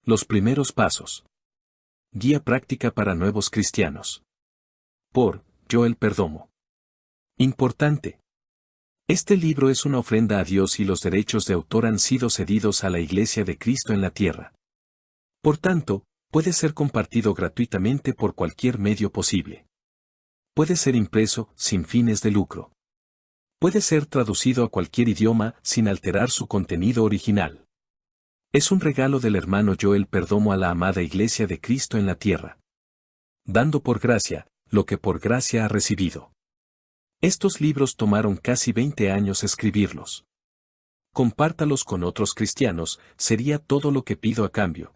Los primeros pasos. Guía práctica para nuevos cristianos. Por Joel Perdomo. Importante. Este libro es una ofrenda a Dios y los derechos de autor han sido cedidos a la Iglesia de Cristo en la tierra. Por tanto, puede ser compartido gratuitamente por cualquier medio posible. Puede ser impreso, sin fines de lucro. Puede ser traducido a cualquier idioma, sin alterar su contenido original. Es un regalo del hermano Joel Perdomo a la amada Iglesia de Cristo en la tierra. Dando por gracia, lo que por gracia ha recibido. Estos libros tomaron casi 20 años escribirlos. Compártalos con otros cristianos, sería todo lo que pido a cambio.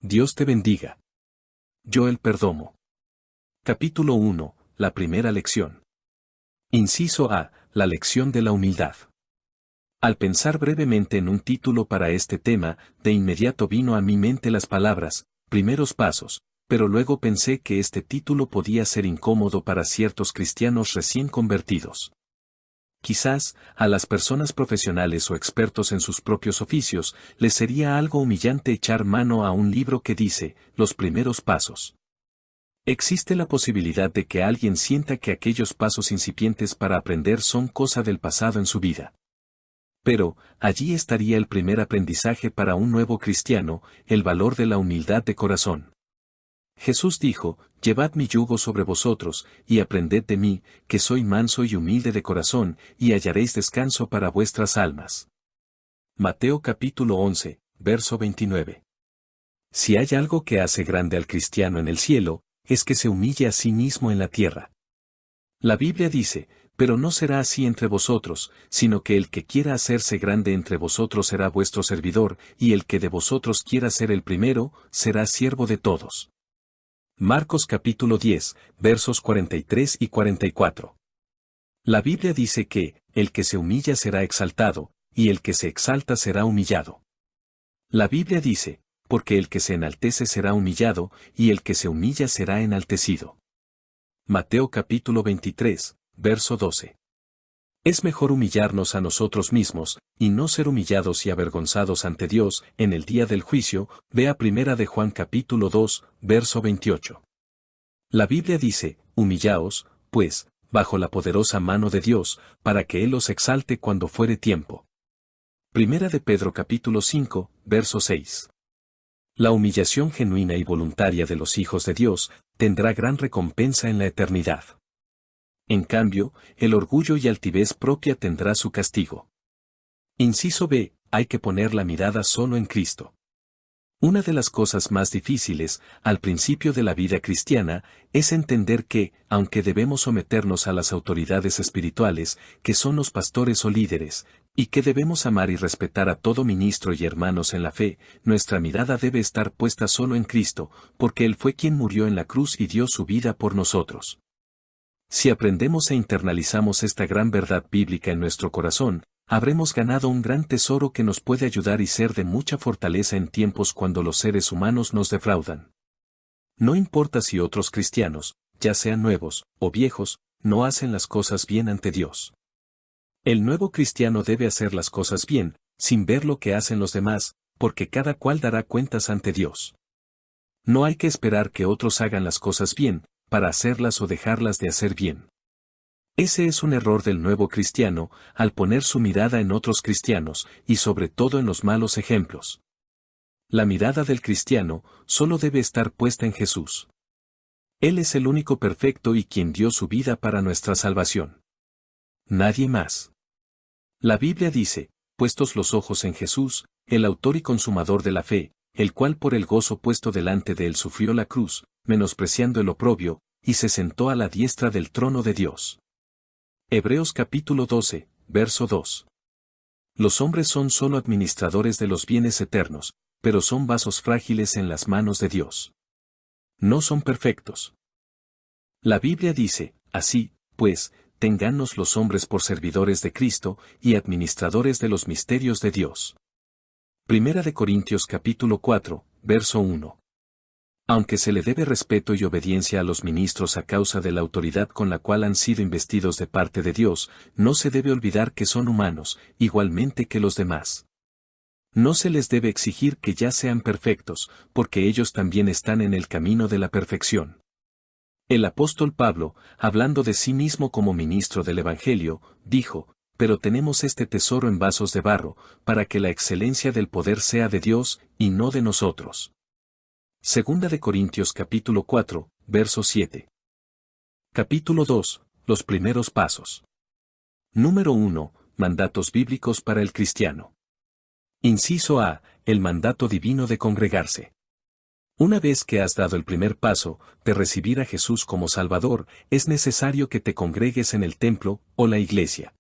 Dios te bendiga. Joel Perdomo. Capítulo 1, la primera lección. Inciso A, la lección de la humildad. Al pensar brevemente en un título para este tema, de inmediato vino a mi mente las palabras, primeros pasos, pero luego pensé que este título podía ser incómodo para ciertos cristianos recién convertidos. Quizás, a las personas profesionales o expertos en sus propios oficios, les sería algo humillante echar mano a un libro que dice, los primeros pasos. Existe la posibilidad de que alguien sienta que aquellos pasos incipientes para aprender son cosa del pasado en su vida. Pero, allí estaría el primer aprendizaje para un nuevo cristiano, el valor de la humildad de corazón. Jesús dijo, llevad mi yugo sobre vosotros, y aprended de mí, que soy manso y humilde de corazón, y hallaréis descanso para vuestras almas. Mateo capítulo 11, verso 29. Si hay algo que hace grande al cristiano en el cielo, es que se humille a sí mismo en la tierra. La Biblia dice, pero no será así entre vosotros, sino que el que quiera hacerse grande entre vosotros será vuestro servidor, y el que de vosotros quiera ser el primero, será siervo de todos. Marcos capítulo 10, versos 43 y 44. La Biblia dice que, el que se humilla será exaltado, y el que se exalta será humillado. La Biblia dice, porque el que se enaltece será humillado, y el que se humilla será enaltecido. Mateo capítulo 23, verso 12. Es mejor humillarnos a nosotros mismos, y no ser humillados y avergonzados ante Dios, en el día del juicio, vea primera de Juan capítulo 2, verso 28. La Biblia dice, humillaos, pues, bajo la poderosa mano de Dios, para que Él os exalte cuando fuere tiempo. Primera de Pedro capítulo 5, verso 6. La humillación genuina y voluntaria de los hijos de Dios, tendrá gran recompensa en la eternidad. En cambio, el orgullo y altivez propia tendrá su castigo. Inciso B, hay que poner la mirada solo en Cristo. Una de las cosas más difíciles, al principio de la vida cristiana, es entender que, aunque debemos someternos a las autoridades espirituales, que son los pastores o líderes, y que debemos amar y respetar a todo ministro y hermanos en la fe, nuestra mirada debe estar puesta solo en Cristo, porque Él fue quien murió en la cruz y dio su vida por nosotros. Si aprendemos e internalizamos esta gran verdad bíblica en nuestro corazón, habremos ganado un gran tesoro que nos puede ayudar y ser de mucha fortaleza en tiempos cuando los seres humanos nos defraudan. No importa si otros cristianos, ya sean nuevos o viejos, no hacen las cosas bien ante Dios. El nuevo cristiano debe hacer las cosas bien, sin ver lo que hacen los demás, porque cada cual dará cuentas ante Dios. No hay que esperar que otros hagan las cosas bien, para hacerlas o dejarlas de hacer bien. Ese es un error del nuevo cristiano, al poner su mirada en otros cristianos, y sobre todo en los malos ejemplos. La mirada del cristiano, solo debe estar puesta en Jesús. Él es el único perfecto y quien dio su vida para nuestra salvación. Nadie más. La Biblia dice, puestos los ojos en Jesús, el autor y consumador de la fe, el cual por el gozo puesto delante de él sufrió la cruz, menospreciando el oprobio, y se sentó a la diestra del trono de Dios. Hebreos capítulo 12, verso 2. Los hombres son solo administradores de los bienes eternos, pero son vasos frágiles en las manos de Dios. No son perfectos. La Biblia dice, así, pues, téngannos los hombres por servidores de Cristo y administradores de los misterios de Dios. Primera de Corintios capítulo 4, verso 1. Aunque se le debe respeto y obediencia a los ministros a causa de la autoridad con la cual han sido investidos de parte de Dios, no se debe olvidar que son humanos, igualmente que los demás. No se les debe exigir que ya sean perfectos, porque ellos también están en el camino de la perfección. El apóstol Pablo, hablando de sí mismo como ministro del Evangelio, dijo, pero tenemos este tesoro en vasos de barro, para que la excelencia del poder sea de Dios, y no de nosotros. Segunda de Corintios capítulo 4, verso 7. Capítulo 2. Los primeros pasos. Número 1. Mandatos bíblicos para el cristiano. Inciso A. El mandato divino de congregarse. Una vez que has dado el primer paso, de recibir a Jesús como Salvador, es necesario que te congregues en el templo, o la iglesia.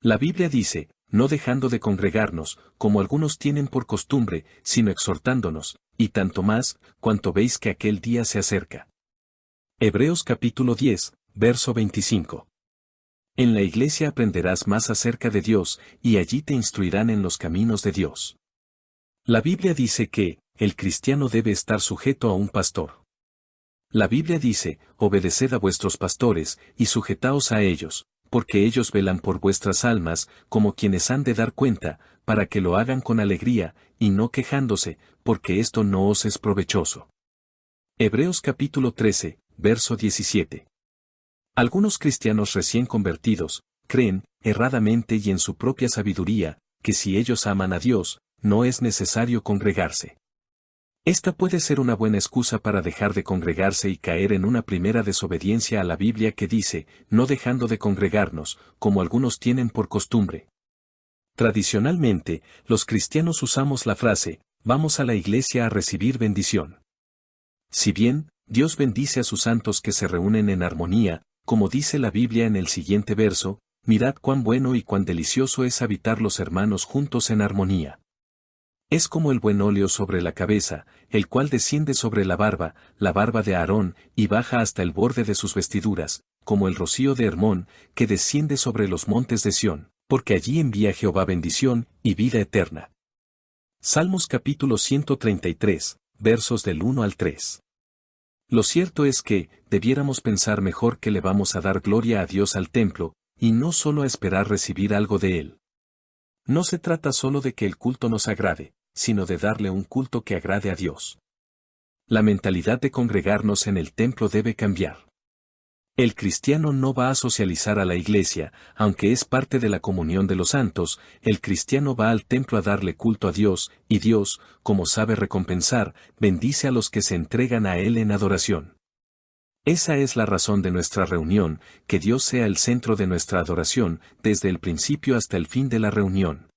La Biblia dice, no dejando de congregarnos, como algunos tienen por costumbre, sino exhortándonos, y tanto más, cuanto veis que aquel día se acerca. Hebreos capítulo 10, verso 25. En la iglesia aprenderás más acerca de Dios, y allí te instruirán en los caminos de Dios. La Biblia dice que, el cristiano debe estar sujeto a un pastor. La Biblia dice, obedeced a vuestros pastores, y sujetaos a ellos, porque ellos velan por vuestras almas, como quienes han de dar cuenta, para que lo hagan con alegría, y no quejándose, porque esto no os es provechoso. Hebreos capítulo 13, verso 17. Algunos cristianos recién convertidos, creen, erradamente y en su propia sabiduría, que si ellos aman a Dios, no es necesario congregarse. Esta puede ser una buena excusa para dejar de congregarse y caer en una primera desobediencia a la Biblia que dice, no dejando de congregarnos, como algunos tienen por costumbre. Tradicionalmente, los cristianos usamos la frase, vamos a la iglesia a recibir bendición. Si bien, Dios bendice a sus santos que se reúnen en armonía, como dice la Biblia en el siguiente verso, mirad cuán bueno y cuán delicioso es habitar los hermanos juntos en armonía. Es como el buen óleo sobre la cabeza, el cual desciende sobre la barba de Aarón, y baja hasta el borde de sus vestiduras, como el rocío de Hermón, que desciende sobre los montes de Sión, porque allí envía Jehová bendición y vida eterna. Salmos capítulo 133, versos del 1 al 3. Lo cierto es que, debiéramos pensar mejor que le vamos a dar gloria a Dios al templo, y no solo a esperar recibir algo de él. No se trata solo de que el culto nos agrade, sino de darle un culto que agrade a Dios. La mentalidad de congregarnos en el templo debe cambiar. El cristiano no va a socializar a la iglesia, aunque es parte de la comunión de los santos, el cristiano va al templo a darle culto a Dios, y Dios, como sabe recompensar, bendice a los que se entregan a Él en adoración. Esa es la razón de nuestra reunión, que Dios sea el centro de nuestra adoración, desde el principio hasta el fin de la reunión.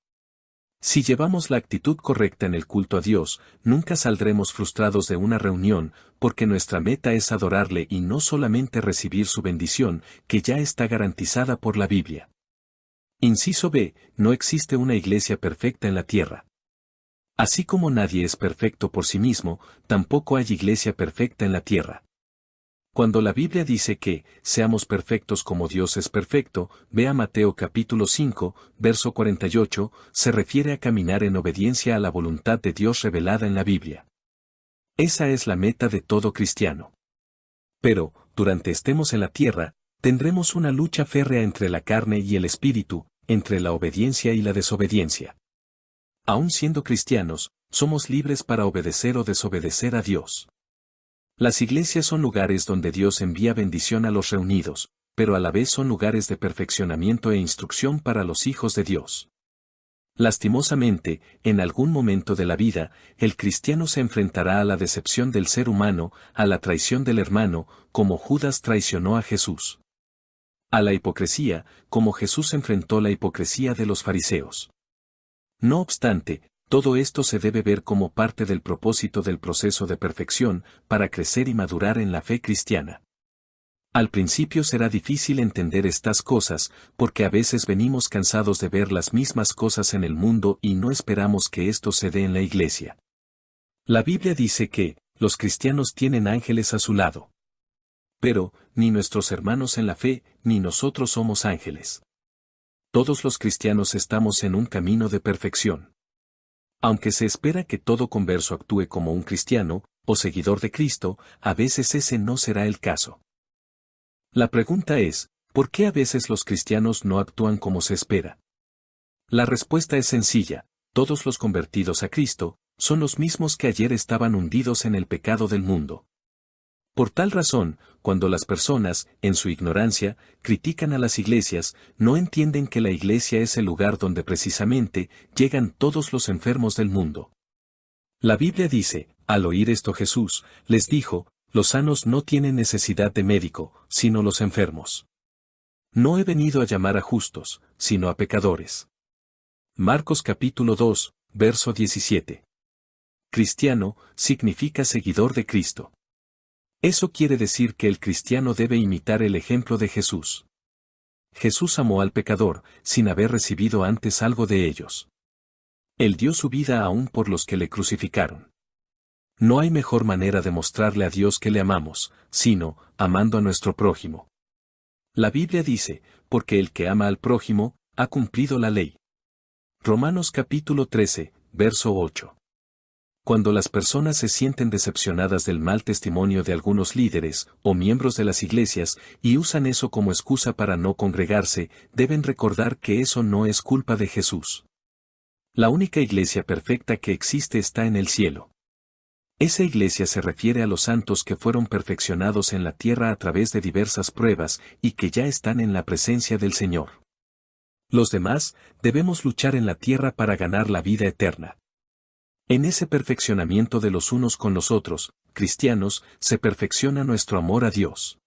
Si llevamos la actitud correcta en el culto a Dios, nunca saldremos frustrados de una reunión, porque nuestra meta es adorarle y no solamente recibir su bendición, que ya está garantizada por la Biblia. Inciso B. No existe una iglesia perfecta en la tierra. Así como nadie es perfecto por sí mismo, tampoco hay iglesia perfecta en la tierra. Cuando la Biblia dice que, seamos perfectos como Dios es perfecto, vea Mateo capítulo 5, verso 48, se refiere a caminar en obediencia a la voluntad de Dios revelada en la Biblia. Esa es la meta de todo cristiano. Pero, durante estemos en la tierra, tendremos una lucha férrea entre la carne y el espíritu, entre la obediencia y la desobediencia. Aun siendo cristianos, somos libres para obedecer o desobedecer a Dios. Las iglesias son lugares donde Dios envía bendición a los reunidos, pero a la vez son lugares de perfeccionamiento e instrucción para los hijos de Dios. Lastimosamente, en algún momento de la vida, el cristiano se enfrentará a la decepción del ser humano, a la traición del hermano, como Judas traicionó a Jesús. A la hipocresía, como Jesús enfrentó la hipocresía de los fariseos. No obstante, todo esto se debe ver como parte del propósito del proceso de perfección, para crecer y madurar en la fe cristiana. Al principio será difícil entender estas cosas, porque a veces venimos cansados de ver las mismas cosas en el mundo y no esperamos que esto se dé en la iglesia. La Biblia dice que, los cristianos tienen ángeles a su lado. Pero, ni nuestros hermanos en la fe, ni nosotros somos ángeles. Todos los cristianos estamos en un camino de perfección. Aunque se espera que todo converso actúe como un cristiano, o seguidor de Cristo, a veces ese no será el caso. La pregunta es, ¿por qué a veces los cristianos no actúan como se espera? La respuesta es sencilla, todos los convertidos a Cristo, son los mismos que ayer estaban hundidos en el pecado del mundo. Por tal razón, cuando las personas, en su ignorancia, critican a las iglesias, no entienden que la iglesia es el lugar donde precisamente llegan todos los enfermos del mundo. La Biblia dice, al oír esto Jesús, les dijo, los sanos no tienen necesidad de médico, sino los enfermos. No he venido a llamar a justos, sino a pecadores. Marcos capítulo 2, verso 17. Cristiano, significa seguidor de Cristo. Eso quiere decir que el cristiano debe imitar el ejemplo de Jesús. Jesús amó al pecador, sin haber recibido antes algo de ellos. Él dio su vida aún por los que le crucificaron. No hay mejor manera de mostrarle a Dios que le amamos, sino, amando a nuestro prójimo. La Biblia dice, porque el que ama al prójimo, ha cumplido la ley. Romanos capítulo 13, verso 8. Cuando las personas se sienten decepcionadas del mal testimonio de algunos líderes o miembros de las iglesias y usan eso como excusa para no congregarse, deben recordar que eso no es culpa de Jesús. La única iglesia perfecta que existe está en el cielo. Esa iglesia se refiere a los santos que fueron perfeccionados en la tierra a través de diversas pruebas y que ya están en la presencia del Señor. Los demás, debemos luchar en la tierra para ganar la vida eterna. En ese perfeccionamiento de los unos con los otros, cristianos, se perfecciona nuestro amor a Dios.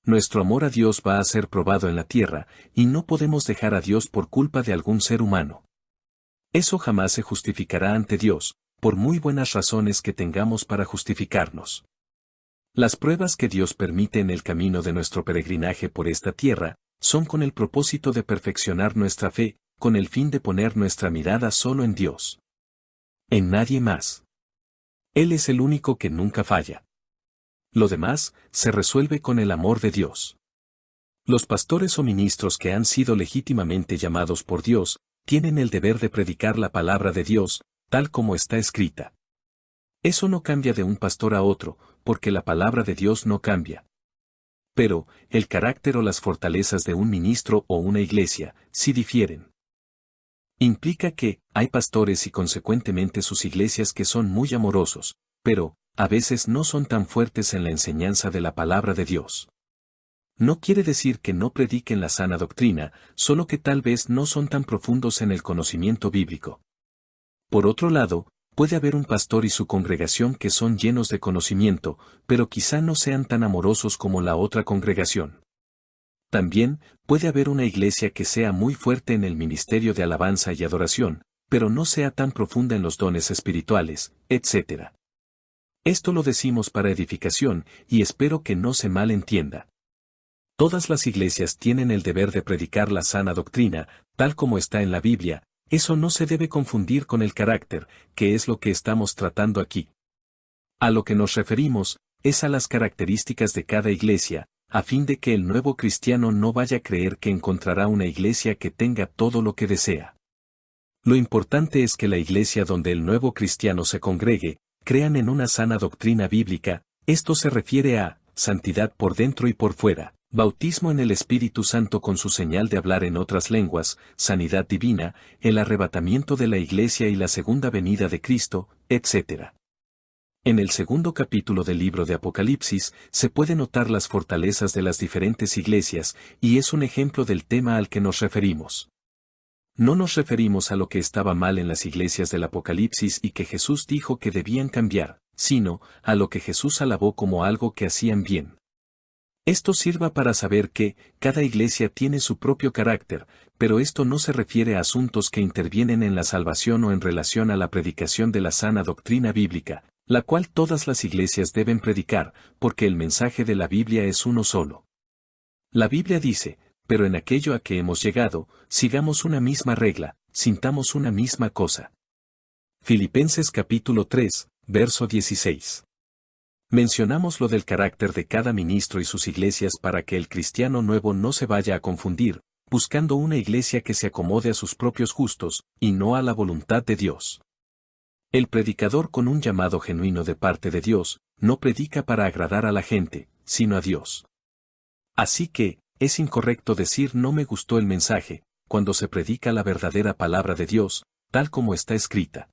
Nuestro amor a Dios va a ser probado en la tierra, y no podemos dejar a Dios por culpa de algún ser humano. Eso jamás se justificará ante Dios, por muy buenas razones que tengamos para justificarnos. Las pruebas que Dios permite en el camino de nuestro peregrinaje por esta tierra, son con el propósito de perfeccionar nuestra fe, con el fin de poner nuestra mirada solo en Dios. En nadie más. Él es el único que nunca falla. Lo demás, se resuelve con el amor de Dios. Los pastores o ministros que han sido legítimamente llamados por Dios, tienen el deber de predicar la palabra de Dios, tal como está escrita. Eso no cambia de un pastor a otro, porque la palabra de Dios no cambia. Pero, el carácter o las fortalezas de un ministro o una iglesia, sí difieren. Implica que, hay pastores y consecuentemente sus iglesias que son muy amorosos, pero, a veces no son tan fuertes en la enseñanza de la palabra de Dios. No quiere decir que no prediquen la sana doctrina, solo que tal vez no son tan profundos en el conocimiento bíblico. Por otro lado, puede haber un pastor y su congregación que son llenos de conocimiento, pero quizá no sean tan amorosos como la otra congregación. También, puede haber una iglesia que sea muy fuerte en el ministerio de alabanza y adoración, pero no sea tan profunda en los dones espirituales, etc. Esto lo decimos para edificación, y espero que no se malentienda. Todas las iglesias tienen el deber de predicar la sana doctrina, tal como está en la Biblia. Eso no se debe confundir con el carácter, que es lo que estamos tratando aquí. A lo que nos referimos, es a las características de cada iglesia, a fin de que el nuevo cristiano no vaya a creer que encontrará una iglesia que tenga todo lo que desea. Lo importante es que la iglesia donde el nuevo cristiano se congregue, crean en una sana doctrina bíblica. Esto se refiere a santidad por dentro y por fuera, bautismo en el Espíritu Santo con su señal de hablar en otras lenguas, sanidad divina, el arrebatamiento de la iglesia y la segunda venida de Cristo, etc. En el segundo capítulo del libro de Apocalipsis, se puede notar las fortalezas de las diferentes iglesias, y es un ejemplo del tema al que nos referimos. No nos referimos a lo que estaba mal en las iglesias del Apocalipsis y que Jesús dijo que debían cambiar, sino a lo que Jesús alabó como algo que hacían bien. Esto sirva para saber que, cada iglesia tiene su propio carácter, pero esto no se refiere a asuntos que intervienen en la salvación o en relación a la predicación de la sana doctrina bíblica, la cual todas las iglesias deben predicar, porque el mensaje de la Biblia es uno solo. La Biblia dice, pero en aquello a que hemos llegado, sigamos una misma regla, sintamos una misma cosa. Filipenses capítulo 3, verso 16. Mencionamos lo del carácter de cada ministro y sus iglesias para que el cristiano nuevo no se vaya a confundir, buscando una iglesia que se acomode a sus propios gustos, y no a la voluntad de Dios. El predicador con un llamado genuino de parte de Dios, no predica para agradar a la gente, sino a Dios. Así que, es incorrecto decir no me gustó el mensaje, cuando se predica la verdadera palabra de Dios, tal como está escrita.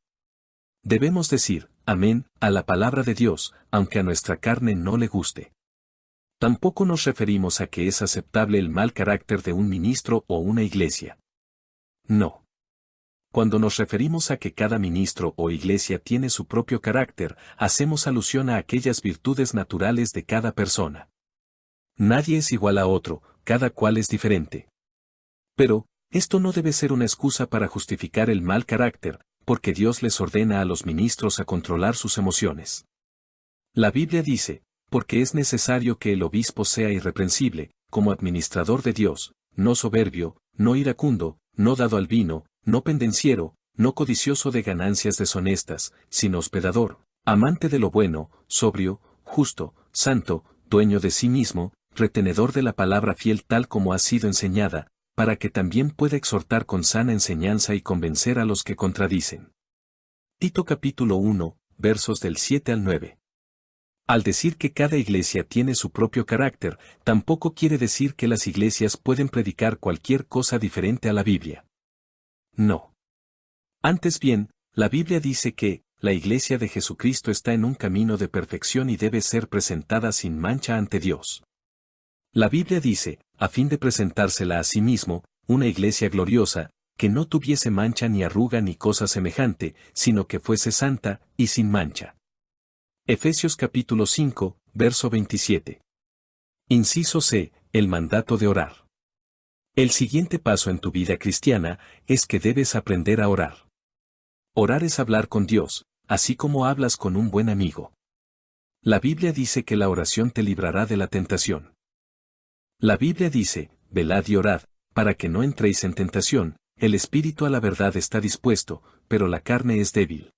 Debemos decir, amén, a la palabra de Dios, aunque a nuestra carne no le guste. Tampoco nos referimos a que es aceptable el mal carácter de un ministro o una iglesia. No. Cuando nos referimos a que cada ministro o iglesia tiene su propio carácter, hacemos alusión a aquellas virtudes naturales de cada persona. Nadie es igual a otro, cada cual es diferente. Pero, esto no debe ser una excusa para justificar el mal carácter, porque Dios les ordena a los ministros a controlar sus emociones. La Biblia dice, porque es necesario que el obispo sea irreprensible, como administrador de Dios, no soberbio, no iracundo, no dado al vino, no pendenciero, no codicioso de ganancias deshonestas, sino hospedador, amante de lo bueno, sobrio, justo, santo, dueño de sí mismo, retenedor de la palabra fiel tal como ha sido enseñada, para que también pueda exhortar con sana enseñanza y convencer a los que contradicen. Tito capítulo 1, versos del 7 al 9. Al decir que cada iglesia tiene su propio carácter, tampoco quiere decir que las iglesias pueden predicar cualquier cosa diferente a la Biblia. No. Antes bien, la Biblia dice que, la iglesia de Jesucristo está en un camino de perfección y debe ser presentada sin mancha ante Dios. La Biblia dice, a fin de presentársela a sí mismo, una iglesia gloriosa, que no tuviese mancha ni arruga ni cosa semejante, sino que fuese santa, y sin mancha. Efesios capítulo 5, verso 27. Inciso C, el mandato de orar. El siguiente paso en tu vida cristiana es que debes aprender a orar. Orar es hablar con Dios, así como hablas con un buen amigo. La Biblia dice que la oración te librará de la tentación. La Biblia dice, velad y orad, para que no entréis en tentación, el espíritu a la verdad está dispuesto, pero la carne es débil.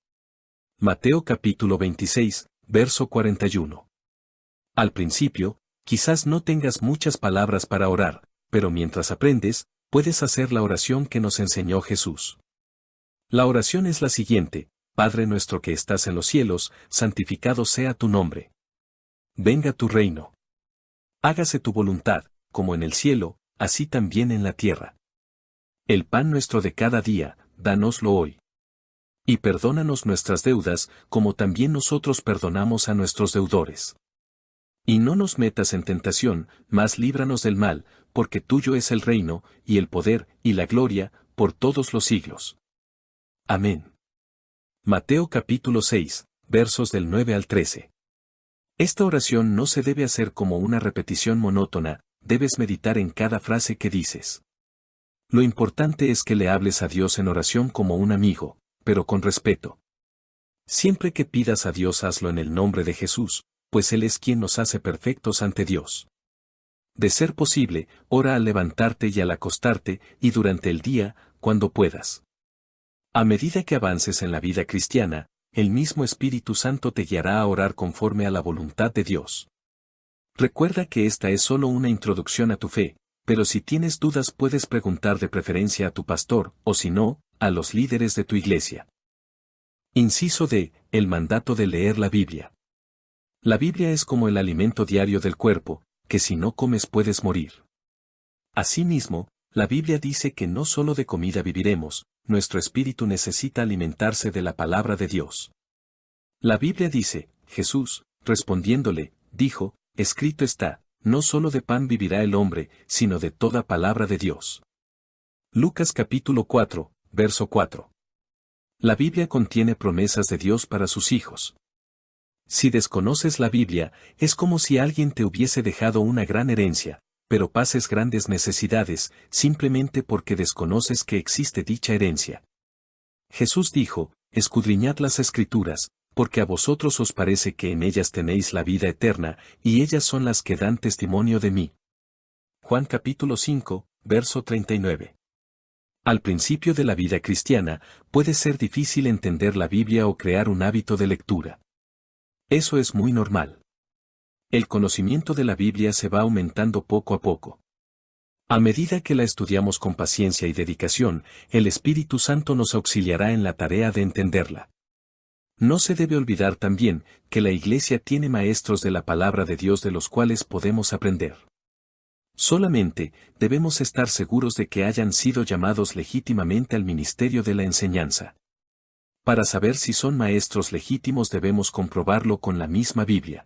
Mateo capítulo 26, verso 41. Al principio, quizás no tengas muchas palabras para orar, pero mientras aprendes, puedes hacer la oración que nos enseñó Jesús. La oración es la siguiente: Padre nuestro que estás en los cielos, santificado sea tu nombre. Venga tu reino. Hágase tu voluntad, como en el cielo, así también en la tierra. El pan nuestro de cada día, dánoslo hoy. Y perdónanos nuestras deudas, como también nosotros perdonamos a nuestros deudores. Y no nos metas en tentación, mas líbranos del mal, porque tuyo es el reino, y el poder, y la gloria, por todos los siglos. Amén. Mateo capítulo 6, versos del 9 al 13. Esta oración no se debe hacer como una repetición monótona, debes meditar en cada frase que dices. Lo importante es que le hables a Dios en oración como un amigo, pero con respeto. Siempre que pidas a Dios hazlo en el nombre de Jesús, pues Él es quien nos hace perfectos ante Dios. De ser posible, ora al levantarte y al acostarte, y durante el día, cuando puedas. A medida que avances en la vida cristiana, el mismo Espíritu Santo te guiará a orar conforme a la voluntad de Dios. Recuerda que esta es solo una introducción a tu fe, pero si tienes dudas puedes preguntar de preferencia a tu pastor, o si no, a los líderes de tu iglesia. Inciso D, el mandato de leer la Biblia. La Biblia es como el alimento diario del cuerpo, que si no comes puedes morir. Asimismo, la Biblia dice que no solo de comida viviremos, nuestro espíritu necesita alimentarse de la palabra de Dios. La Biblia dice, Jesús, respondiéndole, dijo, escrito está, no solo de pan vivirá el hombre, sino de toda palabra de Dios. Lucas capítulo 4, verso 4. La Biblia contiene promesas de Dios para sus hijos. Si desconoces la Biblia, es como si alguien te hubiese dejado una gran herencia, pero pases grandes necesidades, simplemente porque desconoces que existe dicha herencia. Jesús dijo, escudriñad las Escrituras, porque a vosotros os parece que en ellas tenéis la vida eterna, y ellas son las que dan testimonio de mí. Juan capítulo 5, verso 39. Al principio de la vida cristiana, puede ser difícil entender la Biblia o crear un hábito de lectura. Eso es muy normal. El conocimiento de la Biblia se va aumentando poco a poco. A medida que la estudiamos con paciencia y dedicación, el Espíritu Santo nos auxiliará en la tarea de entenderla. No se debe olvidar también que la Iglesia tiene maestros de la palabra de Dios de los cuales podemos aprender. Solamente, debemos estar seguros de que hayan sido llamados legítimamente al ministerio de la enseñanza. Para saber si son maestros legítimos debemos comprobarlo con la misma Biblia.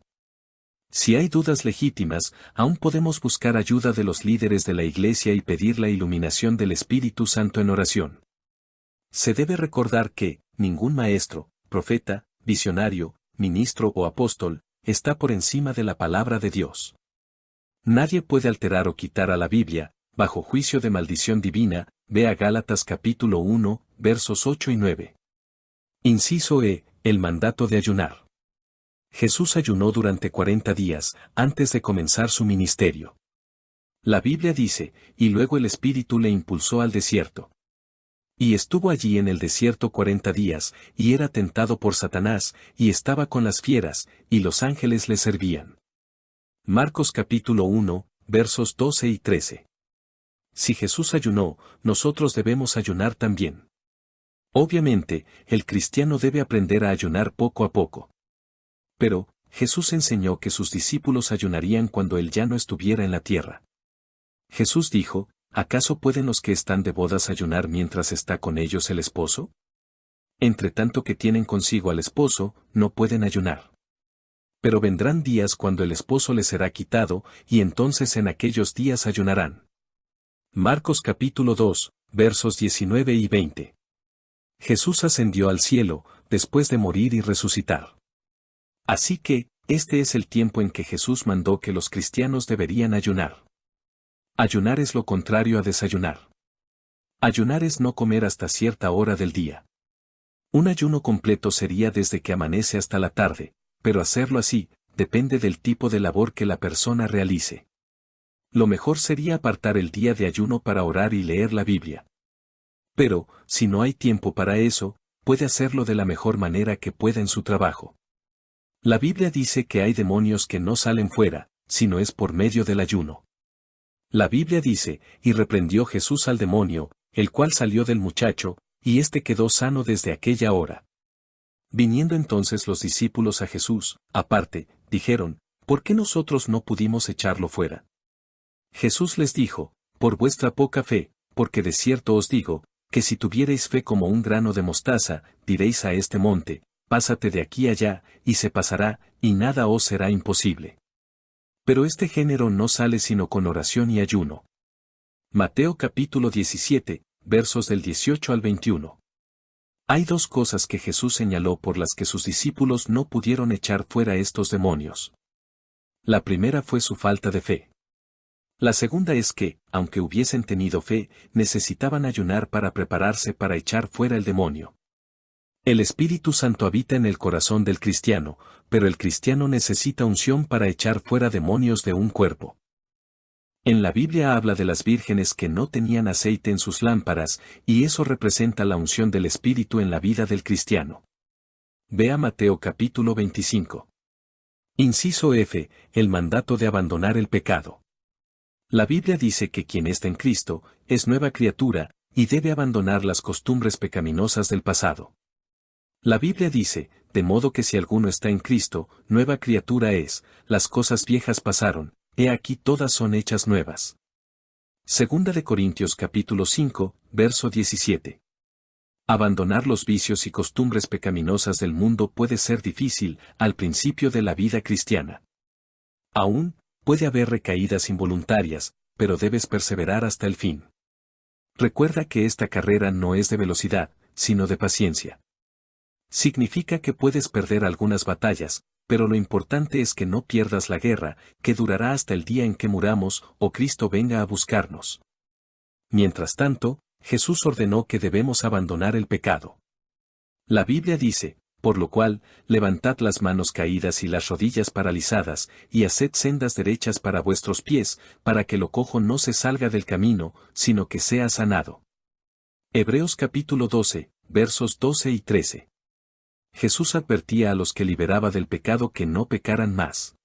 Si hay dudas legítimas, aún podemos buscar ayuda de los líderes de la Iglesia y pedir la iluminación del Espíritu Santo en oración. Se debe recordar que, ningún maestro, profeta, visionario, ministro o apóstol, está por encima de la palabra de Dios. Nadie puede alterar o quitar a la Biblia, bajo juicio de maldición divina, vea Gálatas capítulo 1, versos 8 y 9. Inciso E, el mandato de ayunar. Jesús ayunó durante 40 días, antes de comenzar su ministerio. La Biblia dice, y luego el Espíritu le impulsó al desierto. Y estuvo allí en el desierto 40 días, y era tentado por Satanás, y estaba con las fieras, y los ángeles le servían. Marcos capítulo 1, versos 12 y 13. Si Jesús ayunó, nosotros debemos ayunar también. Obviamente, el cristiano debe aprender a ayunar poco a poco. Pero, Jesús enseñó que sus discípulos ayunarían cuando Él ya no estuviera en la tierra. Jesús dijo, ¿acaso pueden los que están de bodas ayunar mientras está con ellos el esposo? Entre tanto que tienen consigo al esposo, no pueden ayunar. Pero vendrán días cuando el esposo les será quitado, y entonces en aquellos días ayunarán. Marcos capítulo 2, versos 19 y 20. Jesús ascendió al cielo, después de morir y resucitar. Así que, este es el tiempo en que Jesús mandó que los cristianos deberían ayunar. Ayunar es lo contrario a desayunar. Ayunar es no comer hasta cierta hora del día. Un ayuno completo sería desde que amanece hasta la tarde, pero hacerlo así, depende del tipo de labor que la persona realice. Lo mejor sería apartar el día de ayuno para orar y leer la Biblia. Pero, si no hay tiempo para eso, puede hacerlo de la mejor manera que pueda en su trabajo. La Biblia dice que hay demonios que no salen fuera, sino es por medio del ayuno. La Biblia dice, y reprendió Jesús al demonio, el cual salió del muchacho, y éste quedó sano desde aquella hora. Viniendo entonces los discípulos a Jesús, aparte, dijeron, ¿por qué nosotros no pudimos echarlo fuera? Jesús les dijo, por vuestra poca fe, porque de cierto os digo, que si tuvierais fe como un grano de mostaza, diréis a este monte, pásate de aquí allá, y se pasará, y nada os será imposible. Pero este género no sale sino con oración y ayuno. Mateo capítulo 17, versos del 18 al 21. Hay dos cosas que Jesús señaló por las que sus discípulos no pudieron echar fuera estos demonios. La primera fue su falta de fe. La segunda es que, aunque hubiesen tenido fe, necesitaban ayunar para prepararse para echar fuera el demonio. El Espíritu Santo habita en el corazón del cristiano, pero el cristiano necesita unción para echar fuera demonios de un cuerpo. En la Biblia habla de las vírgenes que no tenían aceite en sus lámparas, y eso representa la unción del Espíritu en la vida del cristiano. Vea Mateo capítulo 25. Inciso F, el mandato de abandonar el pecado. La Biblia dice que quien está en Cristo, es nueva criatura, y debe abandonar las costumbres pecaminosas del pasado. La Biblia dice, de modo que si alguno está en Cristo, nueva criatura es, las cosas viejas pasaron, he aquí todas son hechas nuevas. Segunda de Corintios capítulo 5, verso 17. Abandonar los vicios y costumbres pecaminosas del mundo puede ser difícil al principio de la vida cristiana. Aún, puede haber recaídas involuntarias, pero debes perseverar hasta el fin. Recuerda que esta carrera no es de velocidad, sino de paciencia. Significa que puedes perder algunas batallas, pero lo importante es que no pierdas la guerra, que durará hasta el día en que muramos o Cristo venga a buscarnos. Mientras tanto, Jesús ordenó que debemos abandonar el pecado. La Biblia dice, por lo cual, levantad las manos caídas y las rodillas paralizadas, y haced sendas derechas para vuestros pies, para que lo cojo no se salga del camino, sino que sea sanado. Hebreos capítulo 12, versos 12 y 13. Jesús advertía a los que liberaba del pecado que no pecaran más.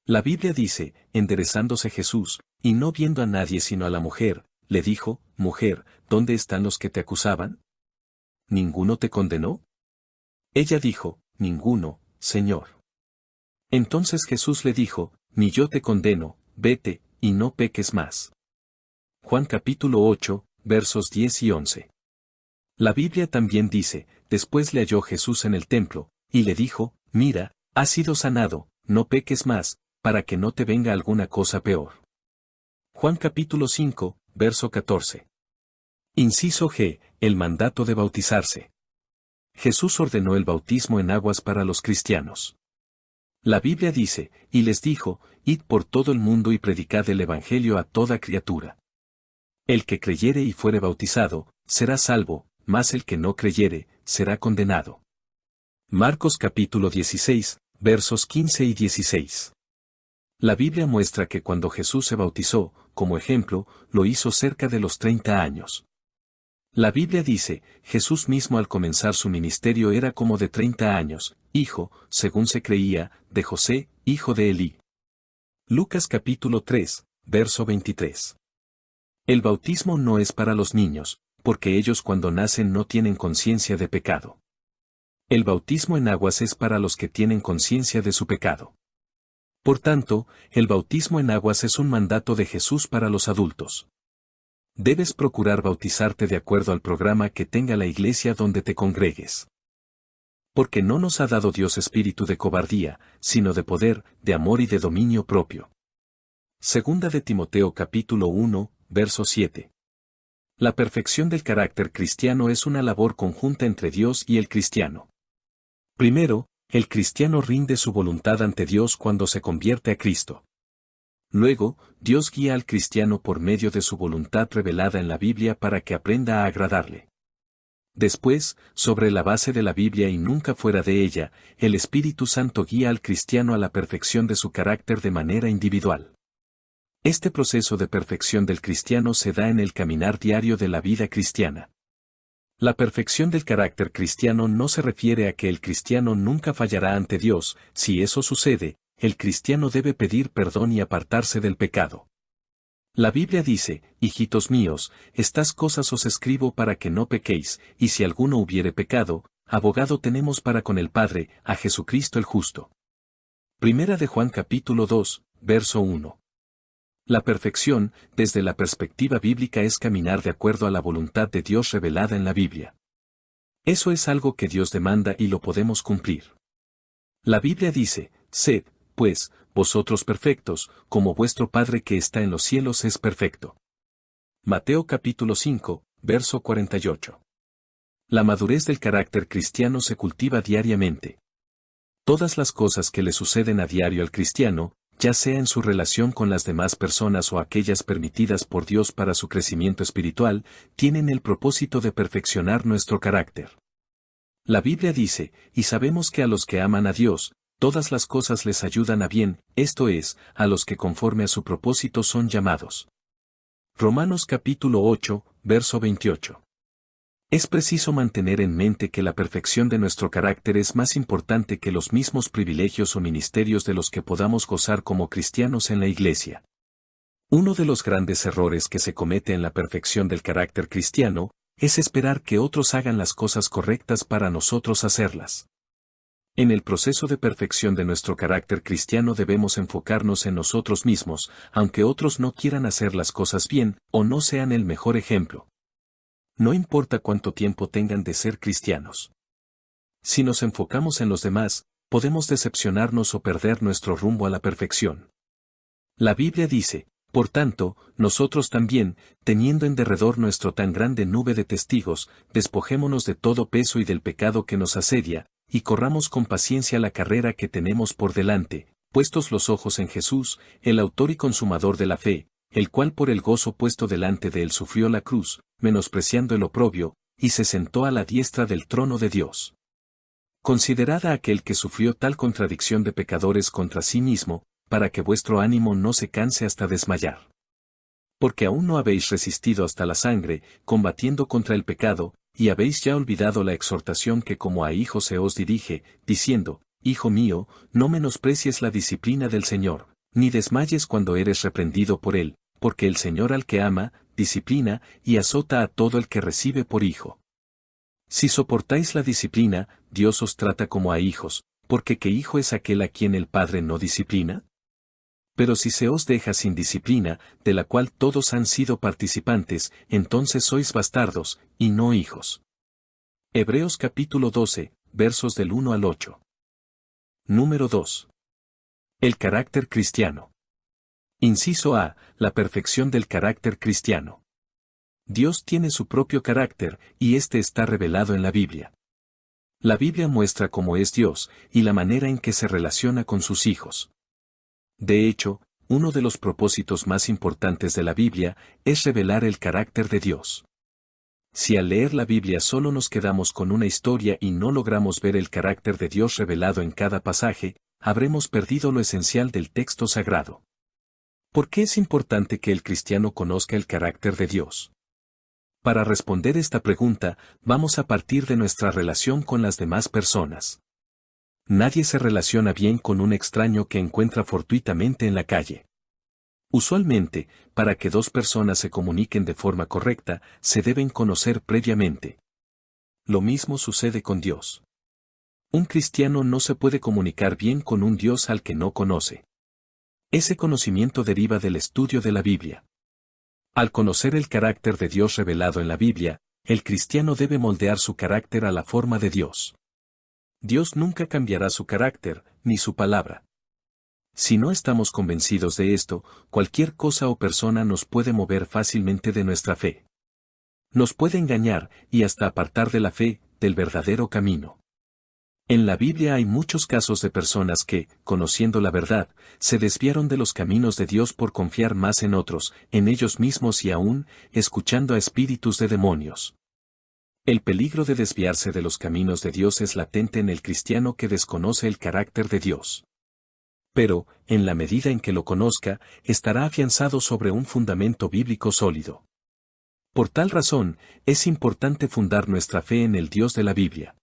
La Biblia dice, enderezándose Jesús, y no viendo a nadie sino a la mujer, le dijo, mujer, ¿dónde están los que te acusaban? ¿Ninguno te condenó? Ella dijo, ninguno, Señor. Entonces Jesús le dijo, ni yo te condeno, vete, y no peques más. Juan capítulo 8, versos 10 y 11. La Biblia también dice, después le halló Jesús en el templo, y le dijo, mira, has sido sanado, no peques más, para que no te venga alguna cosa peor. Juan capítulo 5, verso 14. Inciso G, el mandato de bautizarse. Jesús ordenó el bautismo en aguas para los cristianos. La Biblia dice, y les dijo, id por todo el mundo y predicad el evangelio a toda criatura. El que creyere y fuere bautizado, será salvo, mas el que no creyere, será condenado. Marcos capítulo 16, versos 15 y 16. La Biblia muestra que cuando Jesús se bautizó, como ejemplo, lo hizo cerca de los 30 años. La Biblia dice, Jesús mismo al comenzar su ministerio era como de 30 años, hijo, según se creía, de José, hijo de Elí. Lucas capítulo 3, verso 23. El bautismo no es para los niños, porque ellos cuando nacen no tienen conciencia de pecado. El bautismo en aguas es para los que tienen conciencia de su pecado. Por tanto, el bautismo en aguas es un mandato de Jesús para los adultos. Debes procurar bautizarte de acuerdo al programa que tenga la iglesia donde te congregues. Porque no nos ha dado Dios espíritu de cobardía, sino de poder, de amor y de dominio propio. Segunda de Timoteo capítulo 1, verso 7. La perfección del carácter cristiano es una labor conjunta entre Dios y el cristiano. Primero, el cristiano rinde su voluntad ante Dios cuando se convierte a Cristo. Luego, Dios guía al cristiano por medio de su voluntad revelada en la Biblia para que aprenda a agradarle. Después, sobre la base de la Biblia y nunca fuera de ella, el Espíritu Santo guía al cristiano a la perfección de su carácter de manera individual. Este proceso de perfección del cristiano se da en el caminar diario de la vida cristiana. La perfección del carácter cristiano no se refiere a que el cristiano nunca fallará ante Dios. Si eso sucede, el cristiano debe pedir perdón y apartarse del pecado. La Biblia dice, hijitos míos, estas cosas os escribo para que no pequéis, y si alguno hubiere pecado, abogado tenemos para con el Padre, a Jesucristo el justo. Primera de Juan capítulo 2, verso 1. La perfección, desde la perspectiva bíblica, es caminar de acuerdo a la voluntad de Dios revelada en la Biblia. Eso es algo que Dios demanda y lo podemos cumplir. La Biblia dice, sed, pues, vosotros perfectos, como vuestro Padre que está en los cielos es perfecto. Mateo capítulo 5, verso 48. La madurez del carácter cristiano se cultiva diariamente. Todas las cosas que le suceden a diario al cristiano, ya sea en su relación con las demás personas o aquellas permitidas por Dios para su crecimiento espiritual, tienen el propósito de perfeccionar nuestro carácter. La Biblia dice, y sabemos que a los que aman a Dios, todas las cosas les ayudan a bien, esto es, a los que conforme a su propósito son llamados. Romanos capítulo 8, verso 28. Es preciso mantener en mente que la perfección de nuestro carácter es más importante que los mismos privilegios o ministerios de los que podamos gozar como cristianos en la iglesia. Uno de los grandes errores que se comete en la perfección del carácter cristiano, es esperar que otros hagan las cosas correctas para nosotros hacerlas. En el proceso de perfección de nuestro carácter cristiano debemos enfocarnos en nosotros mismos, aunque otros no quieran hacer las cosas bien, o no sean el mejor ejemplo. No importa cuánto tiempo tengan de ser cristianos. Si nos enfocamos en los demás, podemos decepcionarnos o perder nuestro rumbo a la perfección. La Biblia dice, por tanto, nosotros también, teniendo en derredor nuestro tan grande nube de testigos, despojémonos de todo peso y del pecado que nos asedia, y corramos con paciencia la carrera que tenemos por delante, puestos los ojos en Jesús, el autor y consumador de la fe, el cual por el gozo puesto delante de él sufrió la cruz, menospreciando el oprobio, y se sentó a la diestra del trono de Dios. Considerad a aquel que sufrió tal contradicción de pecadores contra sí mismo, para que vuestro ánimo no se canse hasta desmayar. Porque aún no habéis resistido hasta la sangre, combatiendo contra el pecado, y habéis ya olvidado la exhortación que como a hijos se os dirige, diciendo, Hijo mío, no menosprecies la disciplina del Señor, ni desmayes cuando eres reprendido por él, porque el Señor al que ama, disciplina, y azota a todo el que recibe por hijo. Si soportáis la disciplina, Dios os trata como a hijos, porque ¿qué hijo es aquel a quien el Padre no disciplina? Pero si se os deja sin disciplina, de la cual todos han sido participantes, entonces sois bastardos, y no hijos. Hebreos capítulo 12, versos del 1 al 8. Número 2. El carácter cristiano. Inciso A. La perfección del carácter cristiano. Dios tiene su propio carácter, y este está revelado en la Biblia. La Biblia muestra cómo es Dios, y la manera en que se relaciona con sus hijos. De hecho, uno de los propósitos más importantes de la Biblia es revelar el carácter de Dios. Si al leer la Biblia solo nos quedamos con una historia y no logramos ver el carácter de Dios revelado en cada pasaje, habremos perdido lo esencial del texto sagrado. ¿Por qué es importante que el cristiano conozca el carácter de Dios? Para responder esta pregunta, vamos a partir de nuestra relación con las demás personas. Nadie se relaciona bien con un extraño que encuentra fortuitamente en la calle. Usualmente, para que dos personas se comuniquen de forma correcta, se deben conocer previamente. Lo mismo sucede con Dios. Un cristiano no se puede comunicar bien con un Dios al que no conoce. Ese conocimiento deriva del estudio de la Biblia. Al conocer el carácter de Dios revelado en la Biblia, el cristiano debe moldear su carácter a la forma de Dios. Dios nunca cambiará su carácter, ni su palabra. Si no estamos convencidos de esto, cualquier cosa o persona nos puede mover fácilmente de nuestra fe. Nos puede engañar, y hasta apartar de la fe, del verdadero camino. En la Biblia hay muchos casos de personas que, conociendo la verdad, se desviaron de los caminos de Dios por confiar más en otros, en ellos mismos y aún, escuchando a espíritus de demonios. El peligro de desviarse de los caminos de Dios es latente en el cristiano que desconoce el carácter de Dios. Pero, en la medida en que lo conozca, estará afianzado sobre un fundamento bíblico sólido. Por tal razón, es importante fundar nuestra fe en el Dios de la Biblia.